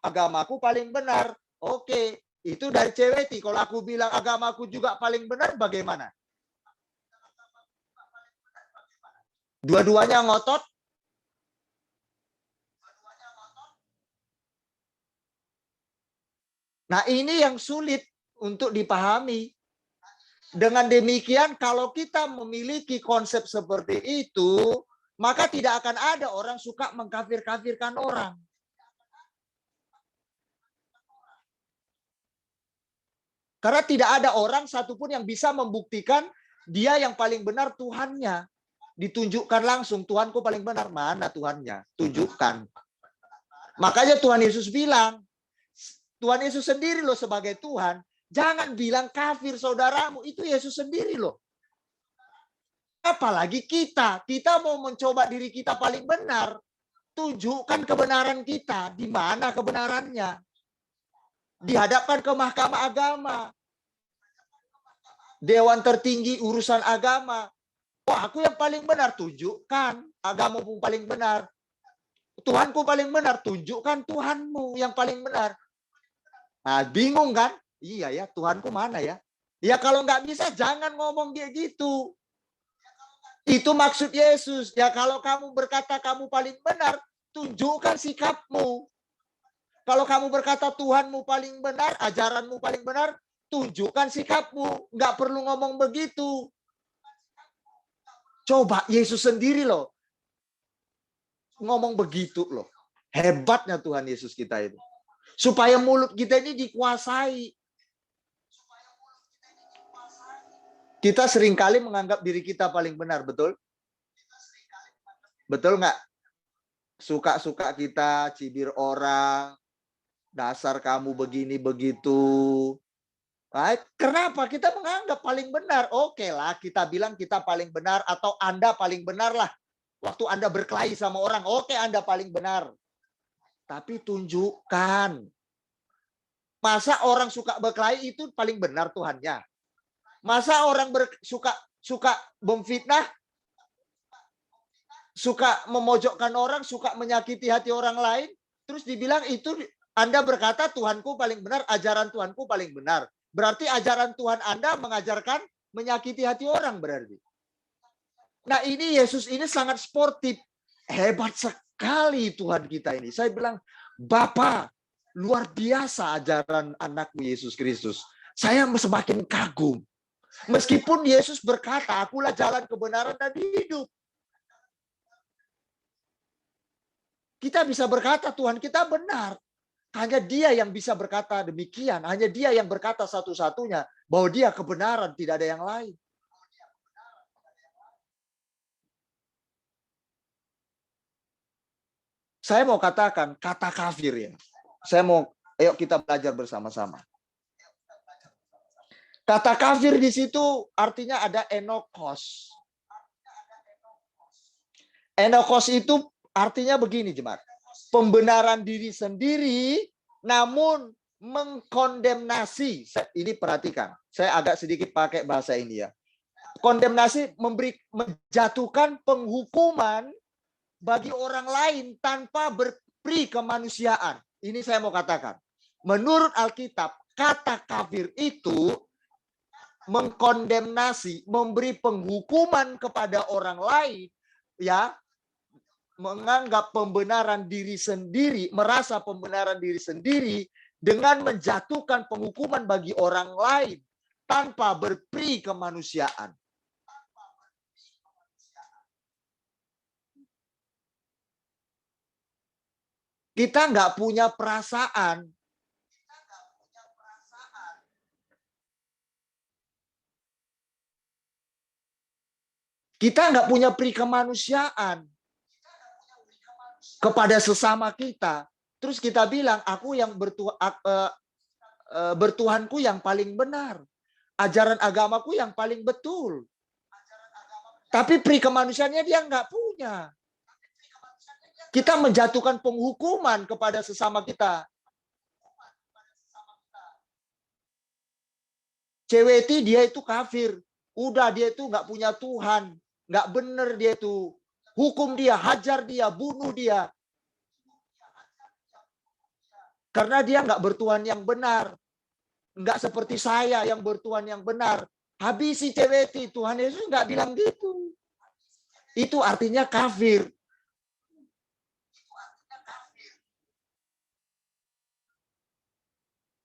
agamaku paling benar. Oke, itu dari Ceweti. Kalau aku bilang agamaku juga paling benar, bagaimana? Dua-duanya ngotot. Nah, ini yang sulit untuk dipahami. Dengan demikian, kalau kita memiliki konsep seperti itu, maka tidak akan ada orang suka mengkafir-kafirkan orang. Karena tidak ada orang satupun yang bisa membuktikan dia yang paling benar Tuhannya. Ditunjukkan langsung, Tuhanku paling benar. Mana Tuhannya? Tunjukkan. Makanya Tuhan Yesus bilang, Tuhan Yesus sendiri loh sebagai Tuhan. Jangan bilang kafir saudaramu, itu Yesus sendiri loh. Apalagi kita mau mencoba diri kita paling benar. Tunjukkan kebenaran kita. Di mana kebenarannya? Dihadapkan ke mahkamah agama. Dewan tertinggi urusan agama. Wah, aku yang paling benar. Tunjukkan agamamu paling benar. Tuhanku paling benar. Tunjukkan Tuhanmu yang paling benar. Nah, bingung kan? Iya ya, Tuhanku mana ya? Ya kalau nggak bisa, jangan ngomong dia gitu. Itu maksud Yesus. Ya kalau kamu berkata kamu paling benar, tunjukkan sikapmu. Kalau kamu berkata Tuhanmu paling benar, ajaranmu paling benar, tunjukkan sikapmu. Nggak perlu ngomong begitu. Coba Yesus sendiri loh. Ngomong begitu loh. Hebatnya Tuhan Yesus kita itu. Supaya mulut kita ini dikuasai. Kita seringkali menganggap diri kita paling benar, betul? Betul nggak? Suka-suka kita cibir orang, dasar kamu begini begitu. Right? Kenapa? Kita menganggap paling benar. Oke lah, kita bilang kita paling benar atau Anda paling benar lah. Waktu Anda berkelahi sama orang, oke Anda paling benar. Tapi tunjukkan. Masa orang suka berkelahi itu paling benar Tuhannya? Masa orang suka memfitnah, suka memojokkan orang, suka menyakiti hati orang lain, terus dibilang itu Anda berkata Tuhanku paling benar, ajaran Tuhanku paling benar. Berarti ajaran Tuhan Anda mengajarkan menyakiti hati orang berarti. Nah ini Yesus ini sangat sportif. Hebat sekali Tuhan kita ini. Saya bilang, Bapa, luar biasa ajaran anakmu Yesus Kristus. Saya semakin kagum. Meskipun Yesus berkata, akulah jalan kebenaran dan hidup. Kita bisa berkata Tuhan kita benar. Hanya dia yang bisa berkata demikian. Hanya dia yang berkata satu-satunya bahwa dia kebenaran, tidak ada yang lain. Saya mau katakan kata kafir ya. Ayo kita belajar bersama-sama. Kata kafir di situ artinya ada enokos. Enokos itu artinya begini, jemaat. Pembenaran diri sendiri namun mengkondemnasi. Ini perhatikan. Saya agak sedikit pakai bahasa ini ya. Kondemnasi menjatuhkan penghukuman bagi orang lain tanpa berperi kemanusiaan. Ini saya mau katakan. Menurut Alkitab, kata kafir itu mengkondemnasi, memberi penghukuman kepada orang lain, ya, menganggap pembenaran diri sendiri, merasa pembenaran diri sendiri dengan menjatuhkan penghukuman bagi orang lain tanpa berperi kemanusiaan. Kita nggak punya perasaan. Kita nggak punya peri kemanusiaan kepada sesama kita. Terus kita bilang, aku yang bertuhanku yang paling benar. Ajaran agamaku yang paling betul. Tapi peri kemanusiaannya dia nggak punya. Kita menjatuhkan penghukuman kepada sesama kita. CWT dia itu kafir. Udah dia itu nggak punya Tuhan. Nggak benar dia itu. Hukum dia, hajar dia, bunuh dia. Karena dia nggak bertuhan yang benar. Nggak seperti saya yang bertuhan yang benar. Habisi CWT. Tuhan Yesus nggak bilang gitu. Itu artinya kafir.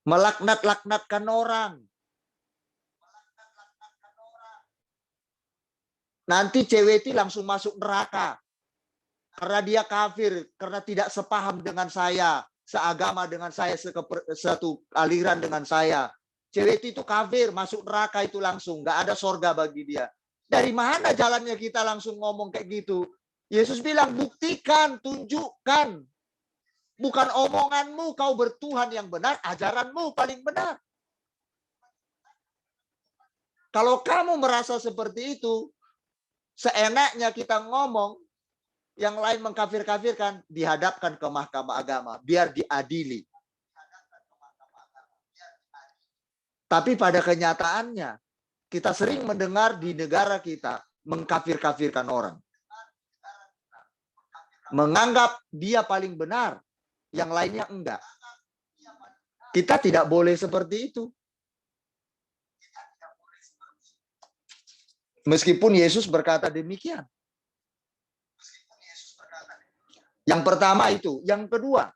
Melaknat-laknatkan orang. Nanti CWT langsung masuk neraka. Karena dia kafir, karena tidak sepaham dengan saya, seagama dengan saya, satu aliran dengan saya. CWT itu kafir, masuk neraka itu langsung. Nggak ada sorga bagi dia. Dari mana jalannya kita langsung ngomong kayak gitu? Yesus bilang, buktikan, tunjukkan. Bukan omonganmu kau bertuhan yang benar, ajaranmu paling benar. Kalau kamu merasa seperti itu, seenaknya kita ngomong, yang lain mengkafir-kafirkan, dihadapkan ke mahkamah agama, biar diadili. Tapi pada kenyataannya, kita sering mendengar di negara kita mengkafir-kafirkan orang. Menganggap dia paling benar, yang lainnya enggak. Kita tidak boleh seperti itu. Meskipun Yesus berkata demikian. Yang pertama itu. Yang kedua,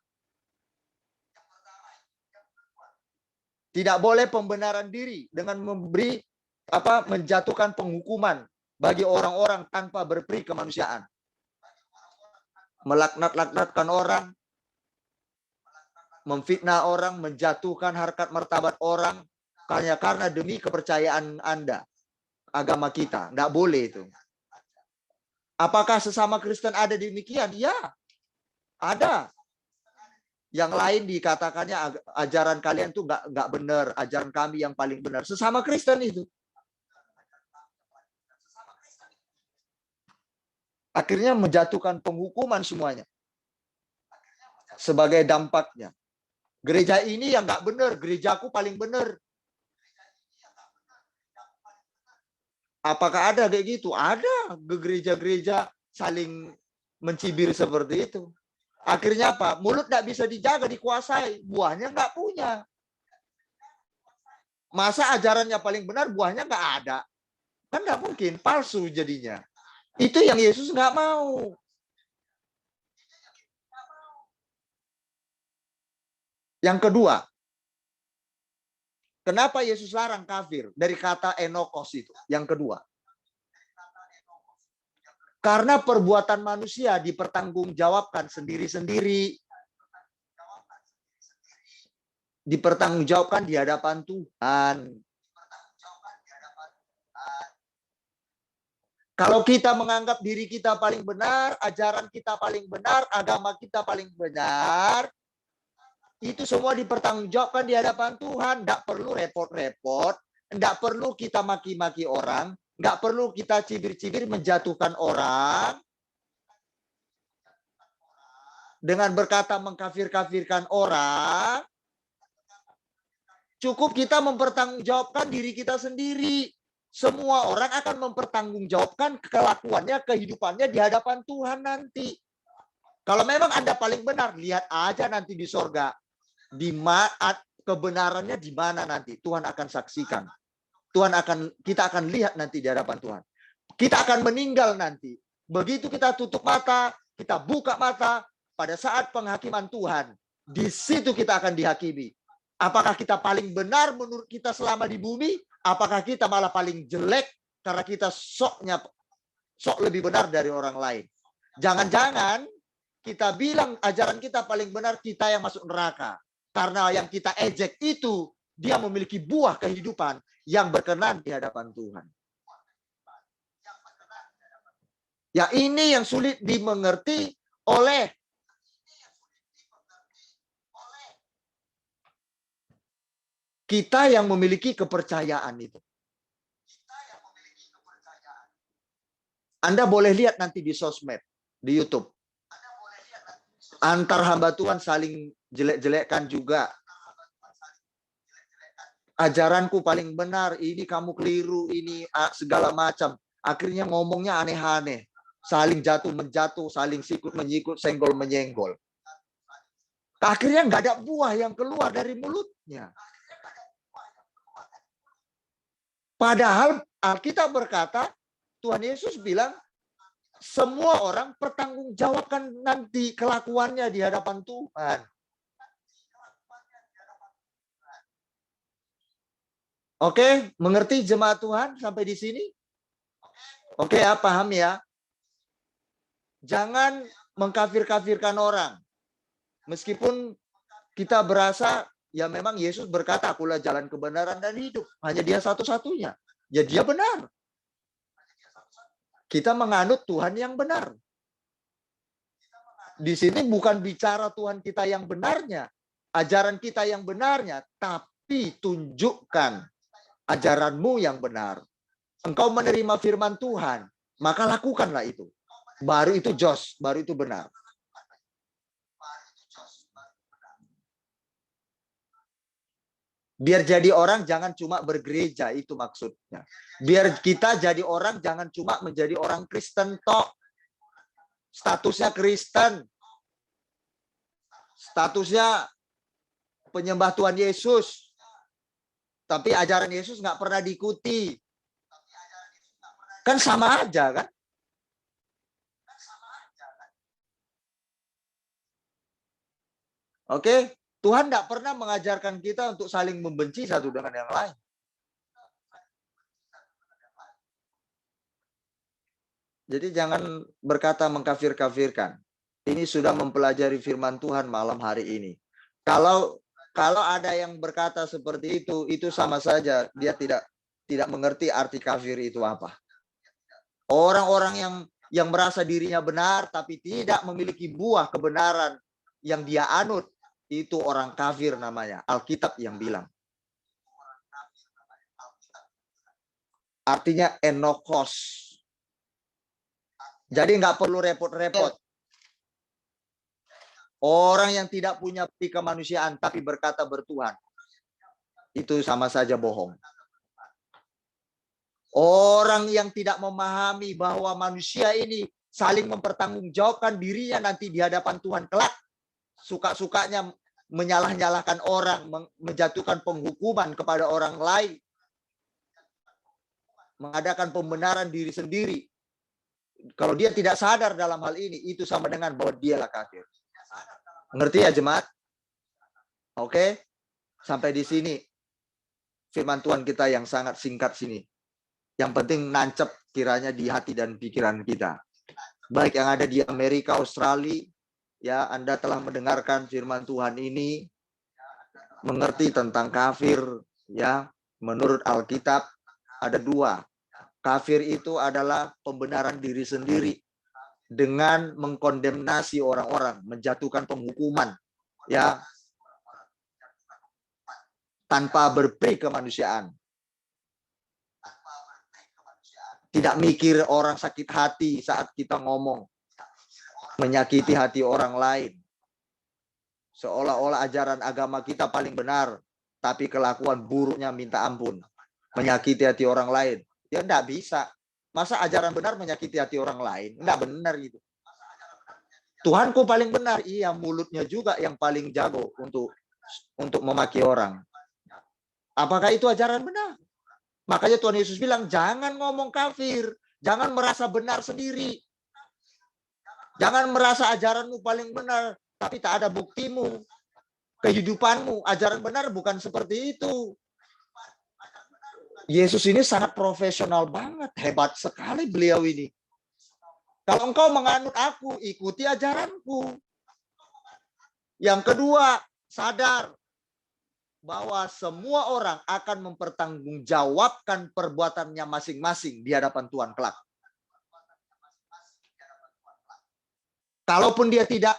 tidak boleh pembenaran diri dengan menjatuhkan penghukuman bagi orang-orang tanpa berperi kemanusiaan. Melaknat-laknatkan orang, memfitnah orang, menjatuhkan harkat martabat orang karena demi kepercayaan Anda, agama kita. Tidak boleh itu. Apakah sesama Kristen ada demikian? Ya, ada. Yang lain dikatakannya ajaran kalian tuh nggak benar, ajaran kami yang paling benar. Sesama Kristen itu. Akhirnya menjatuhkan penghukuman semuanya. Sebagai dampaknya. Gereja ini yang nggak benar, gerejaku paling benar. Apakah ada kayak gitu? Ada gereja-gereja saling mencibir seperti itu. Akhirnya apa? Mulut nggak bisa dijaga, dikuasai. Buahnya nggak punya. Masa ajarannya paling benar, buahnya nggak ada? Kan nggak mungkin, palsu jadinya. Itu yang Yesus nggak mau. Yang kedua, kenapa Yesus larang kafir? Dari kata enokos itu. Yang kedua, karena perbuatan manusia dipertanggungjawabkan sendiri-sendiri. Dipertanggungjawabkan di hadapan Tuhan. Kalau kita menganggap diri kita paling benar, ajaran kita paling benar, agama kita paling benar, itu semua dipertanggungjawabkan di hadapan Tuhan. Tidak perlu repot-repot, tidak perlu kita maki-maki orang, nggak perlu kita cibir-cibir menjatuhkan orang dengan berkata mengkafir-kafirkan orang. Cukup kita mempertanggungjawabkan diri kita sendiri. Semua orang akan mempertanggungjawabkan kelakuannya, kehidupannya di hadapan Tuhan nanti. Kalau memang Anda paling benar, lihat aja nanti di sorga. Kebenarannya di mana nanti Tuhan akan saksikan. Kita akan lihat nanti di hadapan Tuhan. Kita akan meninggal nanti. Begitu kita tutup mata, kita buka mata, pada saat penghakiman Tuhan, di situ kita akan dihakimi. Apakah kita paling benar menurut kita selama di bumi? Apakah kita malah paling jelek karena kita sok lebih benar dari orang lain? Jangan-jangan kita bilang ajaran kita paling benar, kita yang masuk neraka. Karena yang kita ejek itu, dia memiliki buah kehidupan yang berkenan di hadapan Tuhan. Ya, ini yang sulit dimengerti oleh kita yang memiliki kepercayaan itu. Anda boleh lihat nanti di sosmed, di YouTube. Antar hamba Tuhan saling jelek-jelekkan juga. Ajaranku paling benar, ini kamu keliru, ini segala macam. Akhirnya ngomongnya aneh-aneh. Saling jatuh-menjatuh, saling sikut-menyikut, senggol-menyenggol. Akhirnya nggak ada buah yang keluar dari mulutnya. Padahal Alkitab berkata, Tuhan Yesus bilang, semua orang pertanggungjawabkan nanti kelakuannya di hadapan Tuhan. Oke, mengerti jemaat Tuhan sampai di sini? Oke, ya, paham ya? Jangan mengkafir-kafirkan orang. Meskipun kita berasa, ya memang Yesus berkata, akulah jalan kebenaran dan hidup. Hanya dia satu-satunya. Ya dia benar. Kita menganut Tuhan yang benar. Di sini bukan bicara Tuhan kita yang benarnya. Ajaran kita yang benarnya. Tapi tunjukkan ajaranmu yang benar. Engkau menerima firman Tuhan. maka lakukanlah itu. Baru itu jos, baru itu benar. Biar jadi orang jangan cuma bergereja, itu maksudnya. Biar kita jadi orang jangan cuma menjadi orang Kristen tok. Statusnya Kristen. Statusnya penyembah Tuhan Yesus. Tapi ajaran Yesus nggak pernah diikuti. Kan sama aja kan? Oke? Tuhan tidak pernah mengajarkan kita untuk saling membenci satu dengan yang lain. Jadi jangan berkata mengkafir-kafirkan. Ini sudah mempelajari firman Tuhan malam hari ini. Kalau ada yang berkata seperti itu sama saja dia tidak mengerti arti kafir itu apa. Orang-orang yang merasa dirinya benar tapi tidak memiliki buah kebenaran yang dia anut, itu orang kafir namanya. Alkitab yang bilang. Artinya enokos. Jadi nggak perlu repot-repot. Orang yang tidak punya peri kemanusiaan tapi berkata bertuhan, itu sama saja bohong. Orang yang tidak memahami bahwa manusia ini saling mempertanggungjawabkan dirinya nanti di hadapan Tuhan kelak, suka-sukanya menyalah-nyalahkan orang, menjatuhkan penghukuman kepada orang lain, mengadakan pembenaran diri sendiri. Kalau dia tidak sadar dalam hal ini, itu sama dengan bahwa dialah kafir. Ngerti ya jemaat? Oke? Sampai di sini firman Tuhan kita yang sangat singkat sini. Yang penting nancep kiranya di hati dan pikiran kita. Baik yang ada di Amerika, Australia, ya, Anda telah mendengarkan firman Tuhan ini, mengerti tentang kafir, ya. Menurut Alkitab ada dua. Kafir itu adalah pembenaran diri sendiri dengan mengkondemnasi orang-orang, menjatuhkan penghukuman, ya, tanpa berperi kemanusiaan. Tidak mikir orang sakit hati saat kita ngomong, menyakiti hati orang lain. Seolah-olah ajaran agama kita paling benar, tapi kelakuan buruknya minta ampun. Menyakiti hati orang lain. Ya enggak bisa. Masa ajaran benar menyakiti hati orang lain? Enggak benar gitu. Tuhanku paling benar. Iya, mulutnya juga yang paling jago untuk memaki orang. Apakah itu ajaran benar? Makanya Tuhan Yesus bilang, jangan ngomong kafir. Jangan merasa benar sendiri. Jangan merasa ajaranmu paling benar, tapi tak ada buktimu. Kehidupanmu, ajaran benar bukan seperti itu. Yesus ini sangat profesional banget. Hebat sekali beliau ini. Kalau engkau menganut aku, ikuti ajaranku. Yang kedua, sadar bahwa semua orang akan mempertanggungjawabkan perbuatannya masing-masing di hadapan Tuhan kelak. Kalaupun dia tidak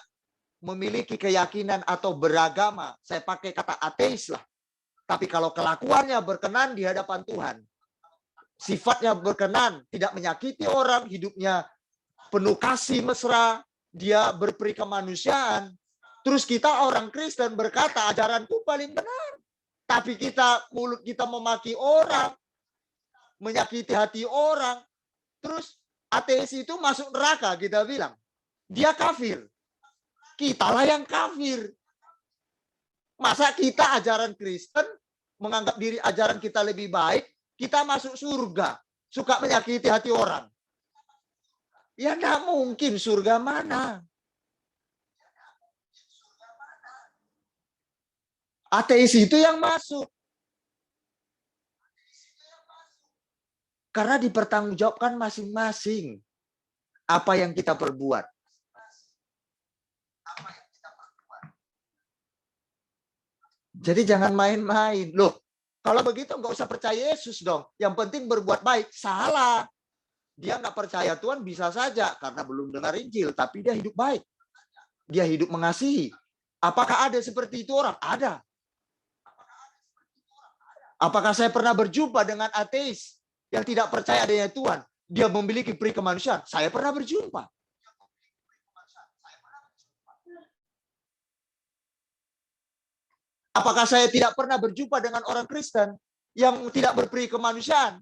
memiliki keyakinan atau beragama, saya pakai kata ateis lah. Tapi kalau kelakuannya berkenan di hadapan Tuhan, sifatnya berkenan, tidak menyakiti orang, hidupnya penuh kasih mesra, dia berperi kemanusiaan. Terus kita orang Kristen berkata ajaranku paling benar. Tapi mulut kita memaki orang, menyakiti hati orang. Terus ateis itu masuk neraka, kita bilang. Dia kafir. Kitalah yang kafir. Masa kita ajaran Kristen, menganggap diri ajaran kita lebih baik, kita masuk surga. Suka menyakiti hati orang. Ya enggak mungkin, surga mana? Ateis itu yang masuk. Karena dipertanggungjawabkan masing-masing apa yang kita perbuat. Jadi jangan main-main. Loh, kalau begitu nggak usah percaya Yesus dong. Yang penting berbuat baik. Salah. Dia nggak percaya Tuhan bisa saja karena belum dengar Injil, tapi dia hidup baik. Dia hidup mengasihi. Apakah ada seperti itu orang? Ada. Apakah saya pernah berjumpa dengan ateis yang tidak percaya adanya Tuhan? dia memiliki peri kemanusiaan. Saya pernah berjumpa. Apakah saya tidak pernah berjumpa dengan orang Kristen yang tidak berperi kemanusiaan?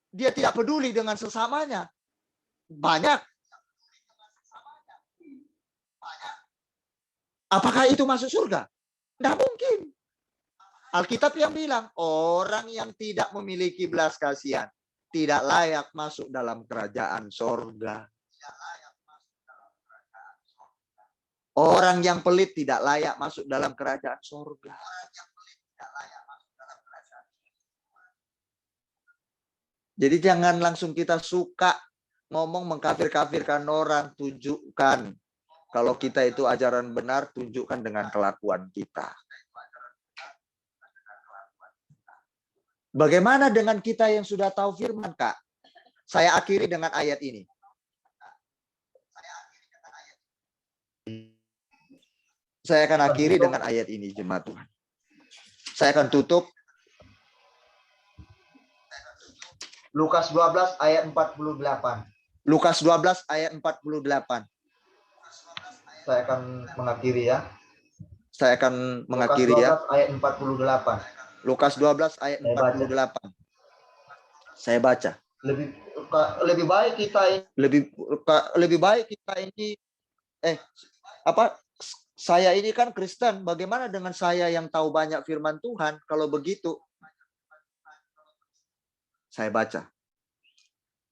Dia tidak peduli dengan sesamanya. Banyak. Apakah itu masuk surga? Tidak mungkin. Alkitab yang bilang, orang yang tidak memiliki belas kasihan tidak layak masuk dalam kerajaan sorga. Orang yang pelit tidak layak masuk dalam kerajaan sorga. Jadi jangan langsung kita suka ngomong mengkafir-kafirkan orang, tunjukkan. Kalau kita itu ajaran benar, tunjukkan dengan kelakuan kita. Bagaimana dengan kita yang sudah tahu firman, Kak? Saya akhiri dengan ayat ini. Saya akan akhiri dengan ayat ini, jemaat Tuhan. Saya akan tutup. Lukas 12 ayat 48. Lukas 12 ayat 48. Saya akan mengakhiri ya. Saya akan mengakhiri Lukas 12 ya. ayat 48. Lukas 12 ayat 48. Saya baca. Lebih baik kita ini Lebih baik kita ini saya ini kan Kristen, bagaimana dengan saya yang tahu banyak firman Tuhan? Kalau begitu, saya baca.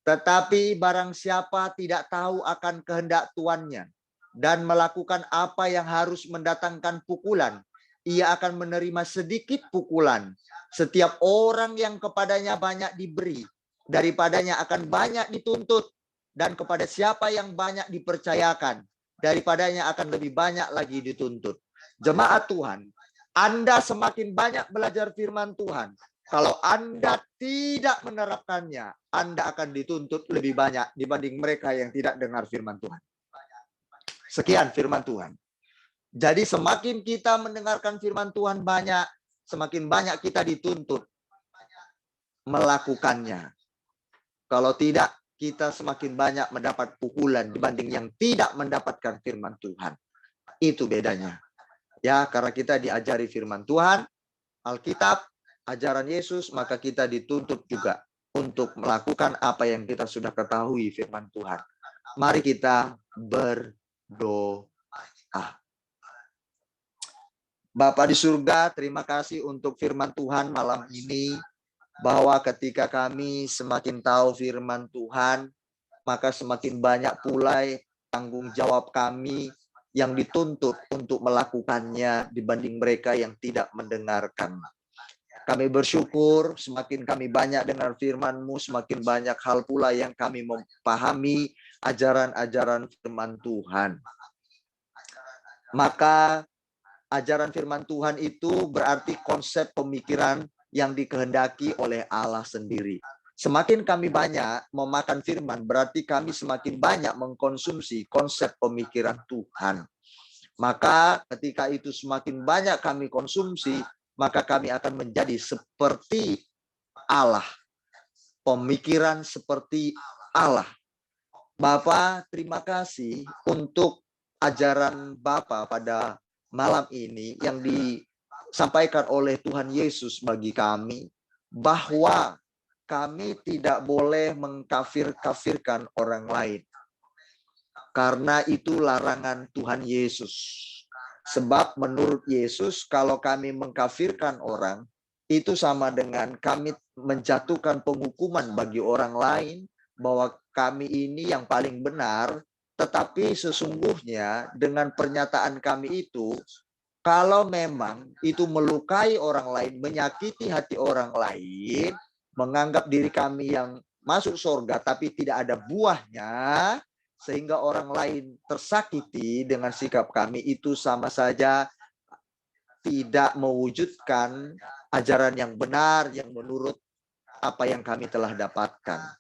Tetapi barang siapa tidak tahu akan kehendak tuannya dan melakukan apa yang harus mendatangkan pukulan, ia akan menerima sedikit pukulan. Setiap orang yang kepadanya banyak diberi, daripadanya akan banyak dituntut. Dan kepada siapa yang banyak dipercayakan, daripadanya akan lebih banyak lagi dituntut. Jemaat Tuhan, Anda semakin banyak belajar firman Tuhan. Kalau Anda tidak menerapkannya, Anda akan dituntut lebih banyak dibanding mereka yang tidak dengar firman Tuhan. Sekian firman Tuhan. Jadi semakin kita mendengarkan firman Tuhan banyak, semakin banyak kita dituntut melakukannya. Kalau tidak, kita semakin banyak mendapat pukulan dibanding yang tidak mendapatkan firman Tuhan. Itu bedanya. Ya, karena kita diajari firman Tuhan, Alkitab, ajaran Yesus, maka kita dituntut juga untuk melakukan apa yang kita sudah ketahui firman Tuhan. Mari kita berdoa. Bapa di surga, terima kasih untuk firman Tuhan malam ini. Bahwa ketika kami semakin tahu firman Tuhan, maka semakin banyak pula tanggung jawab kami yang dituntut untuk melakukannya dibanding mereka yang tidak mendengarkan. Kami bersyukur semakin kami banyak dengar firman-Mu, semakin banyak hal pula yang kami memahami ajaran-ajaran firman Tuhan. Maka ajaran firman Tuhan itu berarti konsep pemikiran yang dikehendaki oleh Allah sendiri. Semakin kami banyak memakan firman, berarti kami semakin banyak mengkonsumsi konsep pemikiran Tuhan. Maka ketika itu semakin banyak kami konsumsi, maka kami akan menjadi seperti Allah. Pemikiran seperti Allah. Bapa, terima kasih untuk ajaran Bapa pada malam ini yang disampaikan oleh Tuhan Yesus bagi kami, bahwa kami tidak boleh mengkafir-kafirkan orang lain. Karena itu larangan Tuhan Yesus. Sebab menurut Yesus, kalau kami mengkafirkan orang, itu sama dengan kami menjatuhkan penghukuman bagi orang lain, bahwa kami ini yang paling benar, tetapi sesungguhnya dengan pernyataan kami itu, kalau memang itu melukai orang lain, menyakiti hati orang lain, menganggap diri kami yang masuk surga, tapi tidak ada buahnya, sehingga orang lain tersakiti dengan sikap kami, itu sama saja tidak mewujudkan ajaran yang benar, yang menurut apa yang kami telah dapatkan.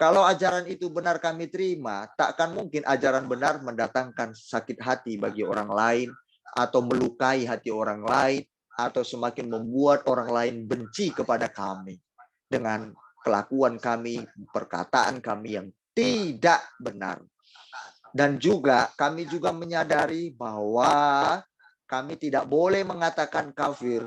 Kalau ajaran itu benar kami terima, takkan mungkin ajaran benar mendatangkan sakit hati bagi orang lain, atau melukai hati orang lain, atau semakin membuat orang lain benci kepada kami dengan kelakuan kami, perkataan kami yang tidak benar. Dan juga kami juga menyadari bahwa kami tidak boleh mengatakan kafir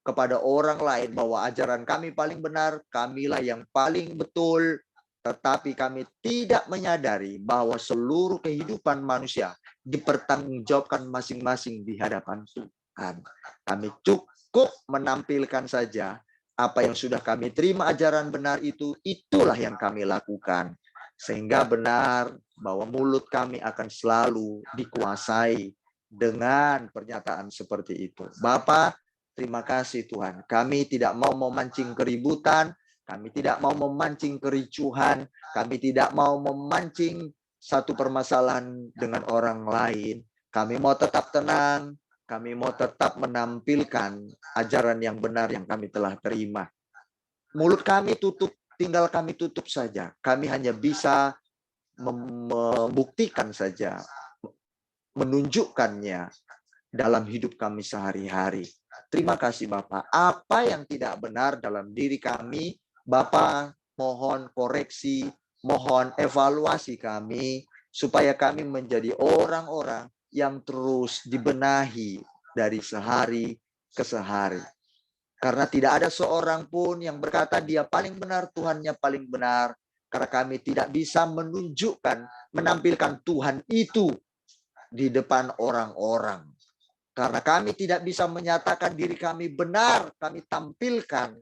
kepada orang lain bahwa ajaran kami paling benar, kamilah yang paling betul, tetapi kami tidak menyadari bahwa seluruh kehidupan manusia dipertanggungjawabkan masing-masing di hadapan Tuhan. Kami cukup menampilkan saja apa yang sudah kami terima ajaran benar itu, itulah yang kami lakukan. Sehingga benar bahwa mulut kami akan selalu dikuasai dengan pernyataan seperti itu. Bapa, terima kasih Tuhan. Kami tidak mau memancing keributan, kami tidak mau memancing kericuhan, kami tidak mau memancing satu permasalahan dengan orang lain. Kami mau tetap tenang, kami mau tetap menampilkan ajaran yang benar yang kami telah terima. Mulut kami tutup, tinggal kami tutup saja. Kami hanya bisa membuktikan saja, menunjukkannya dalam hidup kami sehari-hari. Terima kasih Bapak. Apa yang tidak benar dalam diri kami, Bapak mohon koreksi, mohon evaluasi kami, supaya kami menjadi orang-orang yang terus dibenahi dari sehari ke sehari. Karena tidak ada seorang pun yang berkata dia paling benar, Tuhannya paling benar. Karena kami tidak bisa menunjukkan, menampilkan Tuhan itu di depan orang-orang. Karena kami tidak bisa menyatakan diri kami benar, kami tampilkan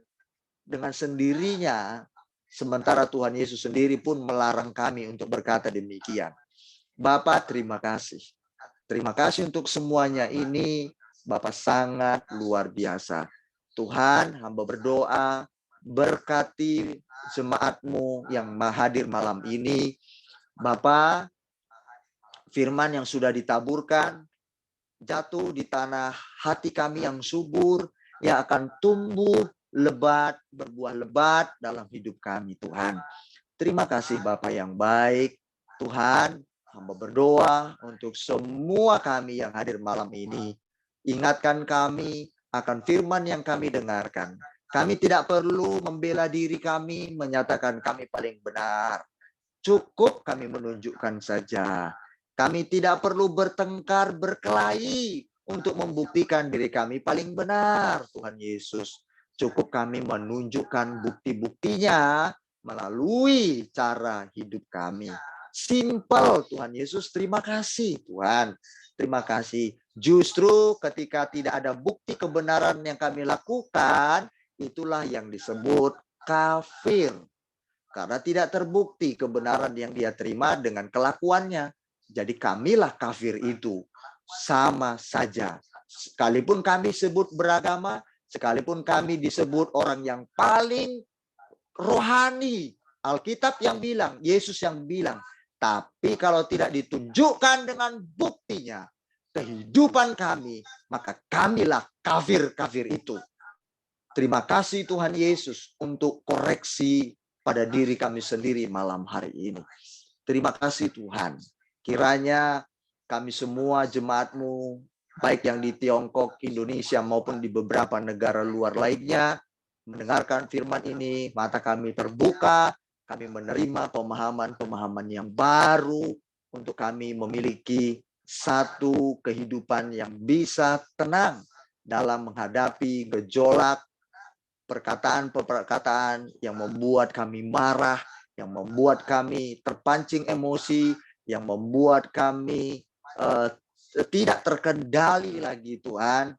dengan sendirinya. Sementara Tuhan Yesus sendiri pun melarang kami untuk berkata demikian. Bapak, terima kasih. Terima kasih untuk semuanya ini. Bapak sangat luar biasa. Tuhan, hamba berdoa, berkati jemaat-Mu yang hadir malam ini. Bapak, firman yang sudah ditaburkan, jatuh di tanah hati kami yang subur, yang akan tumbuh lebat, berbuah lebat dalam hidup kami, Tuhan. Terima kasih Bapak yang baik. Tuhan, hamba berdoa untuk semua kami yang hadir malam ini. Ingatkan kami akan firman yang kami dengarkan. Kami tidak perlu membela diri kami, menyatakan kami paling benar. Cukup kami menunjukkan saja. Kami tidak perlu bertengkar, berkelahi untuk membuktikan diri kami paling benar, Tuhan Yesus. Cukup kami menunjukkan bukti-buktinya melalui cara hidup kami. Simple, Tuhan Yesus. Terima kasih, Tuhan. Terima kasih. Justru ketika tidak ada bukti kebenaran yang kami lakukan, itulah yang disebut kafir. Karena tidak terbukti kebenaran yang dia terima dengan kelakuannya. Jadi kamilah kafir itu. Sama saja. Sekalipun kami sebut beragama, sekalipun kami disebut orang yang paling rohani. Alkitab yang bilang, Yesus yang bilang. Tapi kalau tidak ditunjukkan dengan buktinya, kehidupan kami, maka kamilah kafir-kafir itu. Terima kasih Tuhan Yesus untuk koreksi pada diri kami sendiri malam hari ini. Terima kasih Tuhan. Kiranya kami semua jemaat-Mu, baik yang di Tiongkok, Indonesia, maupun di beberapa negara luar lainnya, mendengarkan firman ini, mata kami terbuka, kami menerima pemahaman-pemahaman yang baru untuk kami memiliki satu kehidupan yang bisa tenang dalam menghadapi gejolak perkataan-perkataan yang membuat kami marah, yang membuat kami terpancing emosi, yang membuat kami tidak terkendali lagi Tuhan,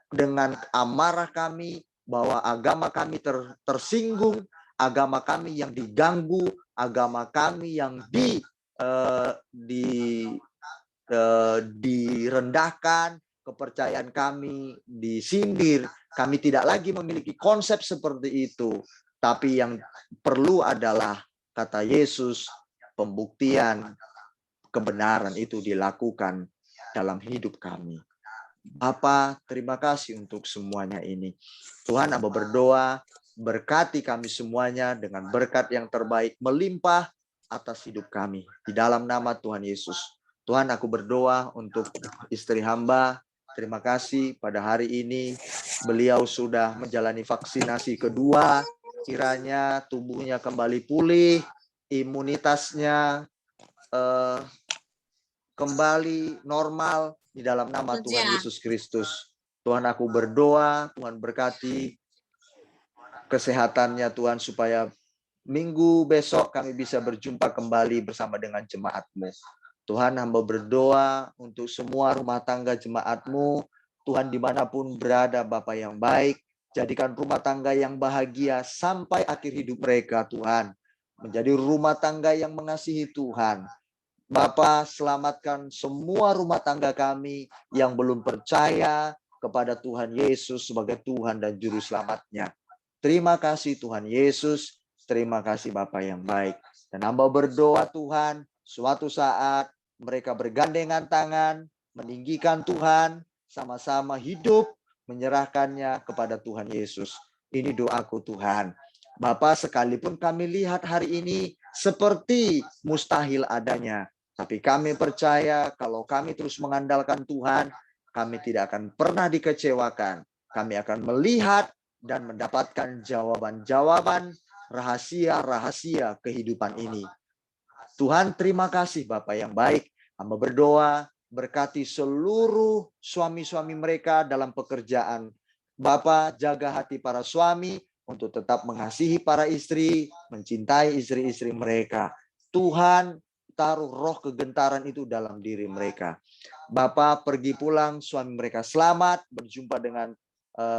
dengan amarah kami bahwa agama kami tersinggung, agama kami yang diganggu, agama kami yang direndahkan, kepercayaan kami disindir. Kami tidak lagi memiliki konsep seperti itu. Tapi yang perlu adalah, kata Yesus, pembuktian kebenaran itu dilakukan dalam hidup kami. Bapa, terima kasih untuk semuanya ini. Tuhan, hamba berdoa, berkati kami semuanya dengan berkat yang terbaik melimpah atas hidup kami. Di dalam nama Tuhan Yesus. Tuhan, aku berdoa untuk istri hamba Terima kasih pada hari ini beliau sudah menjalani vaksinasi kedua. Kiranya tubuhnya kembali pulih, imunitasnya kembali normal di dalam nama Tuhan Yesus Kristus. Tuhan, aku berdoa, Tuhan berkati kesehatannya Tuhan, supaya minggu besok kami bisa berjumpa kembali bersama dengan jemaat-Mu. Tuhan, hamba berdoa untuk semua rumah tangga jemaat-Mu. Tuhan, dimanapun berada, Bapa yang baik, jadikan rumah tangga yang bahagia sampai akhir hidup mereka, Tuhan. Menjadi rumah tangga yang mengasihi Tuhan. Bapa, selamatkan semua rumah tangga kami yang belum percaya kepada Tuhan Yesus sebagai Tuhan dan Juru Selamatnya. Terima kasih Tuhan Yesus. Terima kasih Bapa yang baik. Dan hamba berdoa Tuhan, suatu saat mereka bergandengan tangan, meninggikan Tuhan, sama-sama hidup, menyerahkannya kepada Tuhan Yesus. Ini doaku Tuhan. Bapa, sekalipun kami lihat hari ini seperti mustahil adanya, tapi kami percaya kalau kami terus mengandalkan Tuhan, kami tidak akan pernah dikecewakan. Kami akan melihat dan mendapatkan jawaban-jawaban rahasia-rahasia kehidupan ini. Tuhan, terima kasih Bapa yang baik. Hamba berdoa, berkati seluruh suami-suami mereka dalam pekerjaan. Bapa, jaga hati para suami untuk tetap mengasihi para istri, mencintai istri-istri mereka. Tuhan, taruh roh kegentaran itu dalam diri mereka. Bapa, pergi pulang, suami mereka selamat, berjumpa dengan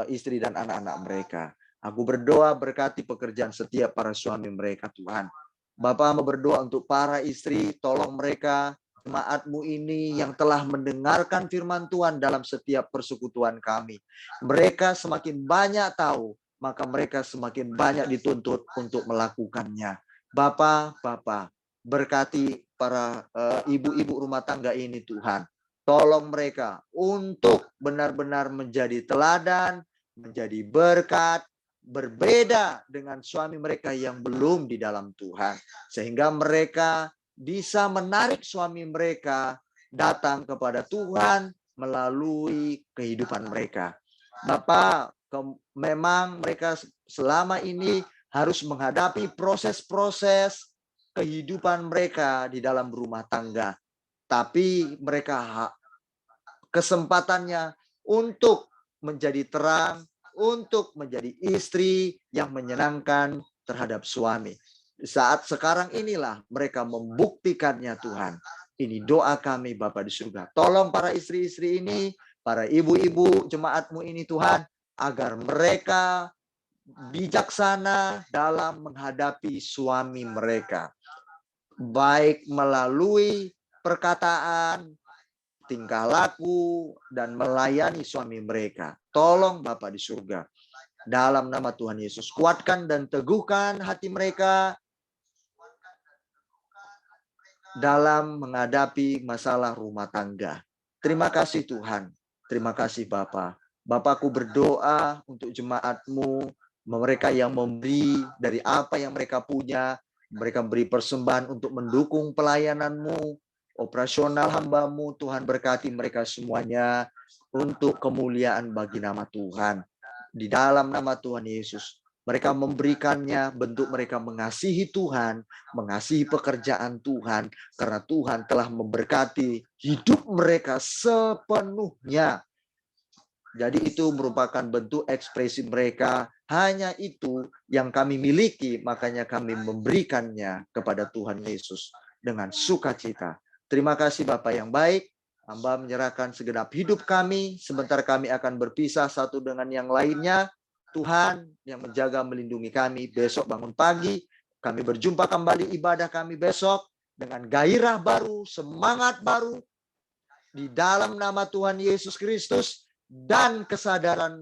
istri dan anak-anak mereka. Aku berdoa berkati pekerjaan setiap para suami mereka, Tuhan. Bapa, mau berdoa untuk para istri, tolong mereka, jemaat-Mu ini yang telah mendengarkan firman Tuhan dalam setiap persekutuan kami. Mereka semakin banyak tahu, maka mereka semakin banyak dituntut untuk melakukannya. Bapa, berkati para ibu-ibu rumah tangga ini Tuhan. Tolong mereka untuk benar-benar menjadi teladan, menjadi berkat, berbeda dengan suami mereka yang belum di dalam Tuhan. Sehingga mereka bisa menarik suami mereka datang kepada Tuhan melalui kehidupan mereka. Bapak, memang mereka selama ini harus menghadapi proses-proses kehidupan mereka di dalam rumah tangga. Tapi mereka kesempatannya untuk menjadi terang, untuk menjadi istri yang menyenangkan terhadap suami. Saat sekarang inilah mereka membuktikannya Tuhan. Ini doa kami Bapa di surga. Tolong para istri-istri ini, para ibu-ibu jemaat-Mu ini Tuhan, agar mereka bijaksana dalam menghadapi suami mereka. Baik melalui perkataan, tingkah laku, dan melayani suami mereka. Tolong Bapa di surga. Dalam nama Tuhan Yesus, kuatkan dan teguhkan hati mereka dalam menghadapi masalah rumah tangga. Terima kasih Tuhan. Terima kasih Bapa. Bapakku berdoa untuk jemaat-Mu, mereka yang memberi dari apa yang mereka punya, mereka beri persembahan untuk mendukung pelayanan-Mu, operasional hamba-Mu. Tuhan berkati mereka semuanya untuk kemuliaan bagi nama Tuhan. Di dalam nama Tuhan Yesus, mereka memberikannya, bentuk mereka mengasihi Tuhan, mengasihi pekerjaan Tuhan, karena Tuhan telah memberkati hidup mereka sepenuhnya. Jadi itu merupakan bentuk ekspresi mereka. Hanya itu yang kami miliki, makanya kami memberikannya kepada Tuhan Yesus dengan sukacita. Terima kasih Bapa yang baik. Hamba menyerahkan segenap hidup kami. Sebentar kami akan berpisah satu dengan yang lainnya. Tuhan yang menjaga melindungi kami. Besok bangun pagi, kami berjumpa kembali ibadah kami besok dengan gairah baru, semangat baru di dalam nama Tuhan Yesus Kristus. Dan kesadaran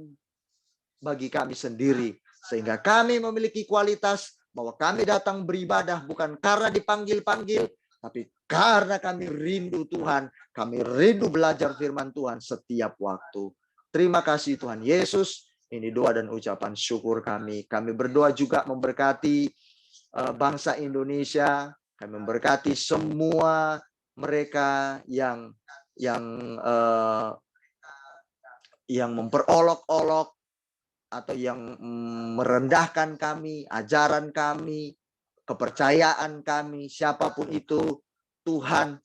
bagi kami sendiri. Sehingga kami memiliki kualitas bahwa kami datang beribadah bukan karena dipanggil-panggil, tapi karena kami rindu Tuhan. Kami rindu belajar firman Tuhan setiap waktu. Terima kasih Tuhan Yesus. Ini doa dan ucapan syukur kami. Kami berdoa juga memberkati bangsa Indonesia. Kami memberkati semua mereka yang yang memperolok-olok atau yang merendahkan kami, ajaran kami, kepercayaan kami, siapapun itu, Tuhan,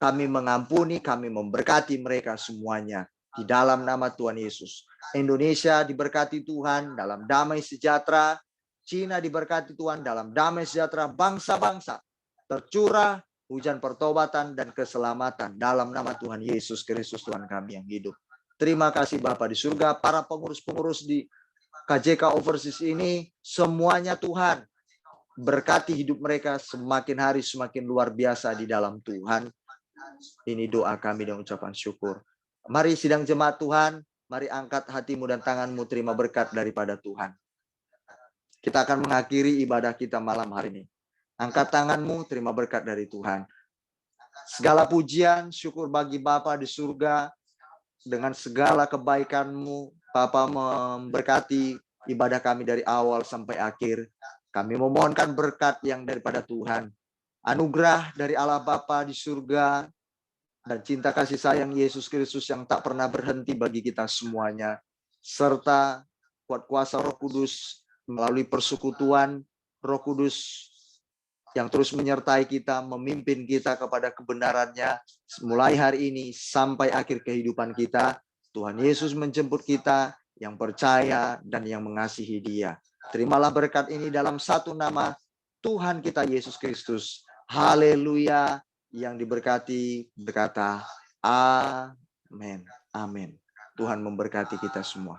kami mengampuni, kami memberkati mereka semuanya di dalam nama Tuhan Yesus. Indonesia diberkati Tuhan dalam damai sejahtera, Cina diberkati Tuhan dalam damai sejahtera, bangsa-bangsa tercurah hujan pertobatan dan keselamatan dalam nama Tuhan Yesus Kristus Tuhan kami yang hidup. Terima kasih Bapa di surga, para pengurus-pengurus di KJK Overseas ini, semuanya Tuhan, berkati hidup mereka semakin hari semakin luar biasa di dalam Tuhan. Ini doa kami dan ucapan syukur. Mari sidang jemaat Tuhan, mari angkat hatimu dan tanganmu, terima berkat daripada Tuhan. Kita akan mengakhiri ibadah kita malam hari ini. Angkat tanganmu, terima berkat dari Tuhan. Segala pujian, syukur bagi Bapa di surga, dengan segala kebaikan-Mu, Bapa memberkati ibadah kami dari awal sampai akhir. Kami memohonkan berkat yang daripada Tuhan. Anugerah dari Allah Bapa di surga dan cinta kasih sayang Yesus Kristus yang tak pernah berhenti bagi kita semuanya. Serta kuat kuasa Roh Kudus melalui persekutuan Roh Kudus yang terus menyertai kita, memimpin kita kepada kebenarannya. Mulai hari ini sampai akhir kehidupan kita, Tuhan Yesus menjemput kita yang percaya dan yang mengasihi Dia. Terimalah berkat ini dalam satu nama Tuhan kita Yesus Kristus. Haleluya. Yang diberkati berkata, Amin. Amin. Tuhan memberkati kita semua.